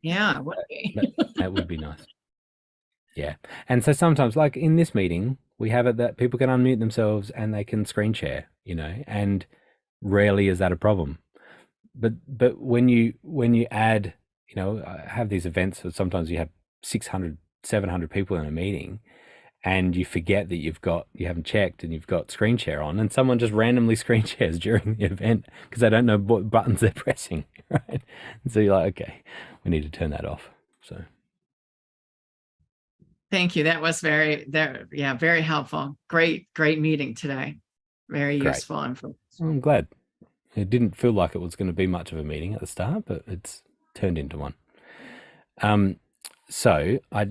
Yeah, it would be. That would be nice. Yeah. And so sometimes, like in this meeting, we have it that people can unmute themselves and they can screen share, and rarely is that a problem. But when you add, I have these events that sometimes you have 600, 700 people in a meeting, and you forget that you haven't checked and you've got screen share on, and someone just randomly screen shares during the event because they don't know what buttons they're pressing, right? And so you're like, okay, we need to turn that off. So Thank you. That was very helpful. Great meeting today. Very Great. useful info. I'm glad. It didn't feel like it was going to be much of a meeting at the start, but it's turned into one. So I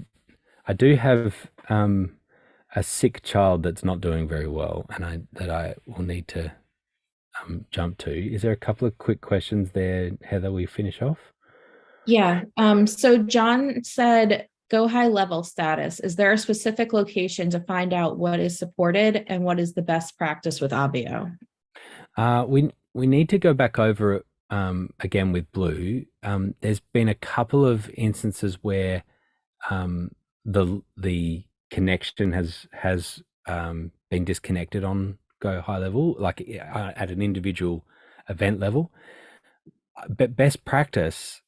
do have a sick child that's not doing very well, and I will need to jump to. Is there a couple of quick questions there, Heather, we finish off? Yeah. So John said, go high level status. Is there a specific location to find out what is supported and what is the best practice with Obvio? We need to go back over it again with Blue. There's been a couple of instances where the connection has been disconnected on Go High Level, like at an individual event level. But best practice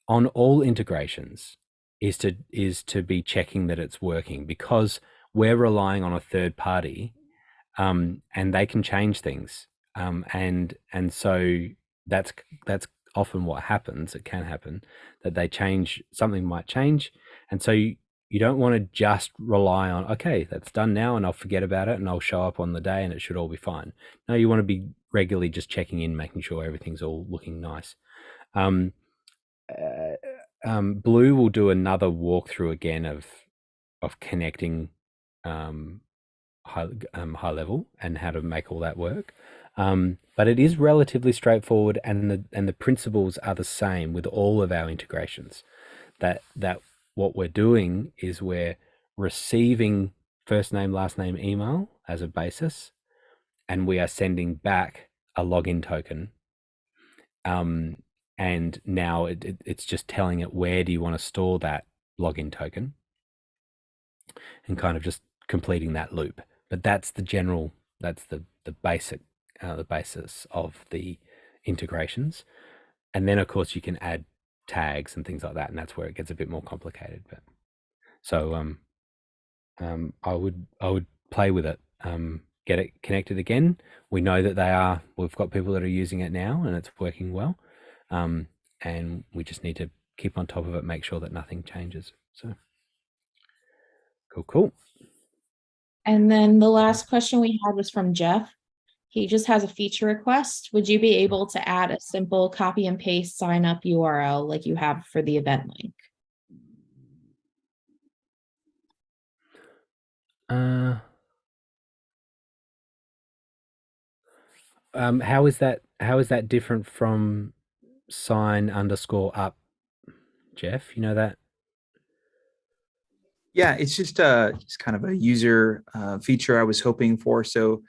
on all integrations is to be checking that it's working, because we're relying on a third party, and they can change things, and so that's often what happens. It can happen that they change, something might change, and so you don't want to just rely on, okay, that's done now and I'll forget about it and I'll show up on the day and it should all be fine. No, you want to be regularly just checking in, making sure everything's all looking nice. Blue will do another walkthrough again of connecting high level and how to make all that work. But it is relatively straightforward, and the principles are the same with all of our integrations. That what we're doing is we're receiving first name, last name, email as a basis, and we are sending back a login token. And now it's just telling it, where do you want to store that login token, and kind of just completing that loop. But that's the basic, the basis of the integrations. And then of course you can add tags and things like that, and that's where it gets a bit more complicated. But so I would play with it, get it connected again. We know that we've got people that are using it now and it's working well, and we just need to keep on top of it, make sure that nothing changes. So cool. And then the last question we had was from Jeff. He just has a feature request. Would you be able to add a simple copy and paste sign up URL like you have for the event link? How is that different from sign_up, Jeff? You know that? Yeah, it's just kind of a user feature I was hoping for. So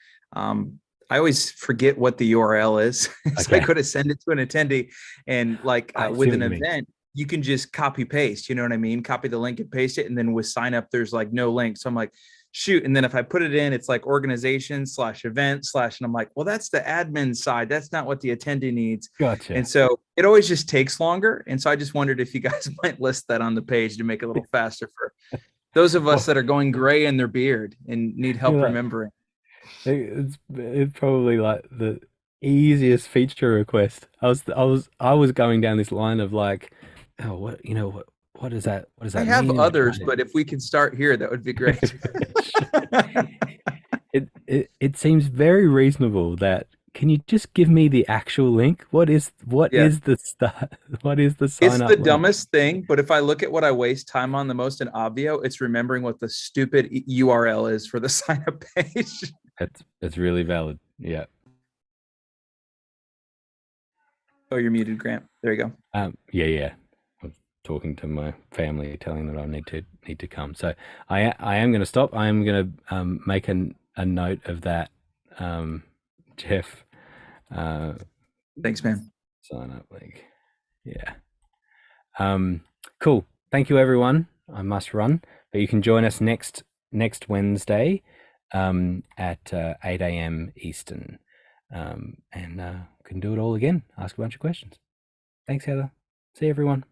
I always forget what the URL is. So I could have sent it to an attendee, and with an event, you can just copy paste, you know what I mean? Copy the link and paste it. And then with sign up, there's like no link. So I'm like, shoot. And then if I put it in, it's like organization/event/ and I'm like, well, that's the admin side. That's not what the attendee needs. Gotcha. And so it always just takes longer. And so I just wondered if you guys might list that on the page to make it a little faster for those of us that are going gray in their beard and need help remembering. It's probably like the easiest feature request. I was going down this line of like, oh, what does that I have mean? others, but if we can start here, that would be great. It seems very reasonable. That, can you just give me the actual link? What is the sign It's up the link? dumbest thing, but if I look at what I waste time on the most in Obvio, it's remembering what the stupid URL is for the sign up page. That's really valid. Yeah. Oh, you're muted, Grant. There you go. Yeah. I'm talking to my family, telling them I need to come. So I am going to stop. I am going to make a note of that, Jeff. Thanks, man. Sign up link. Yeah. Cool. Thank you, everyone. I must run, but you can join us next Wednesday at 8 a.m. Eastern, and can do it all again. Ask a bunch of questions. Thanks, Heather. See you, everyone.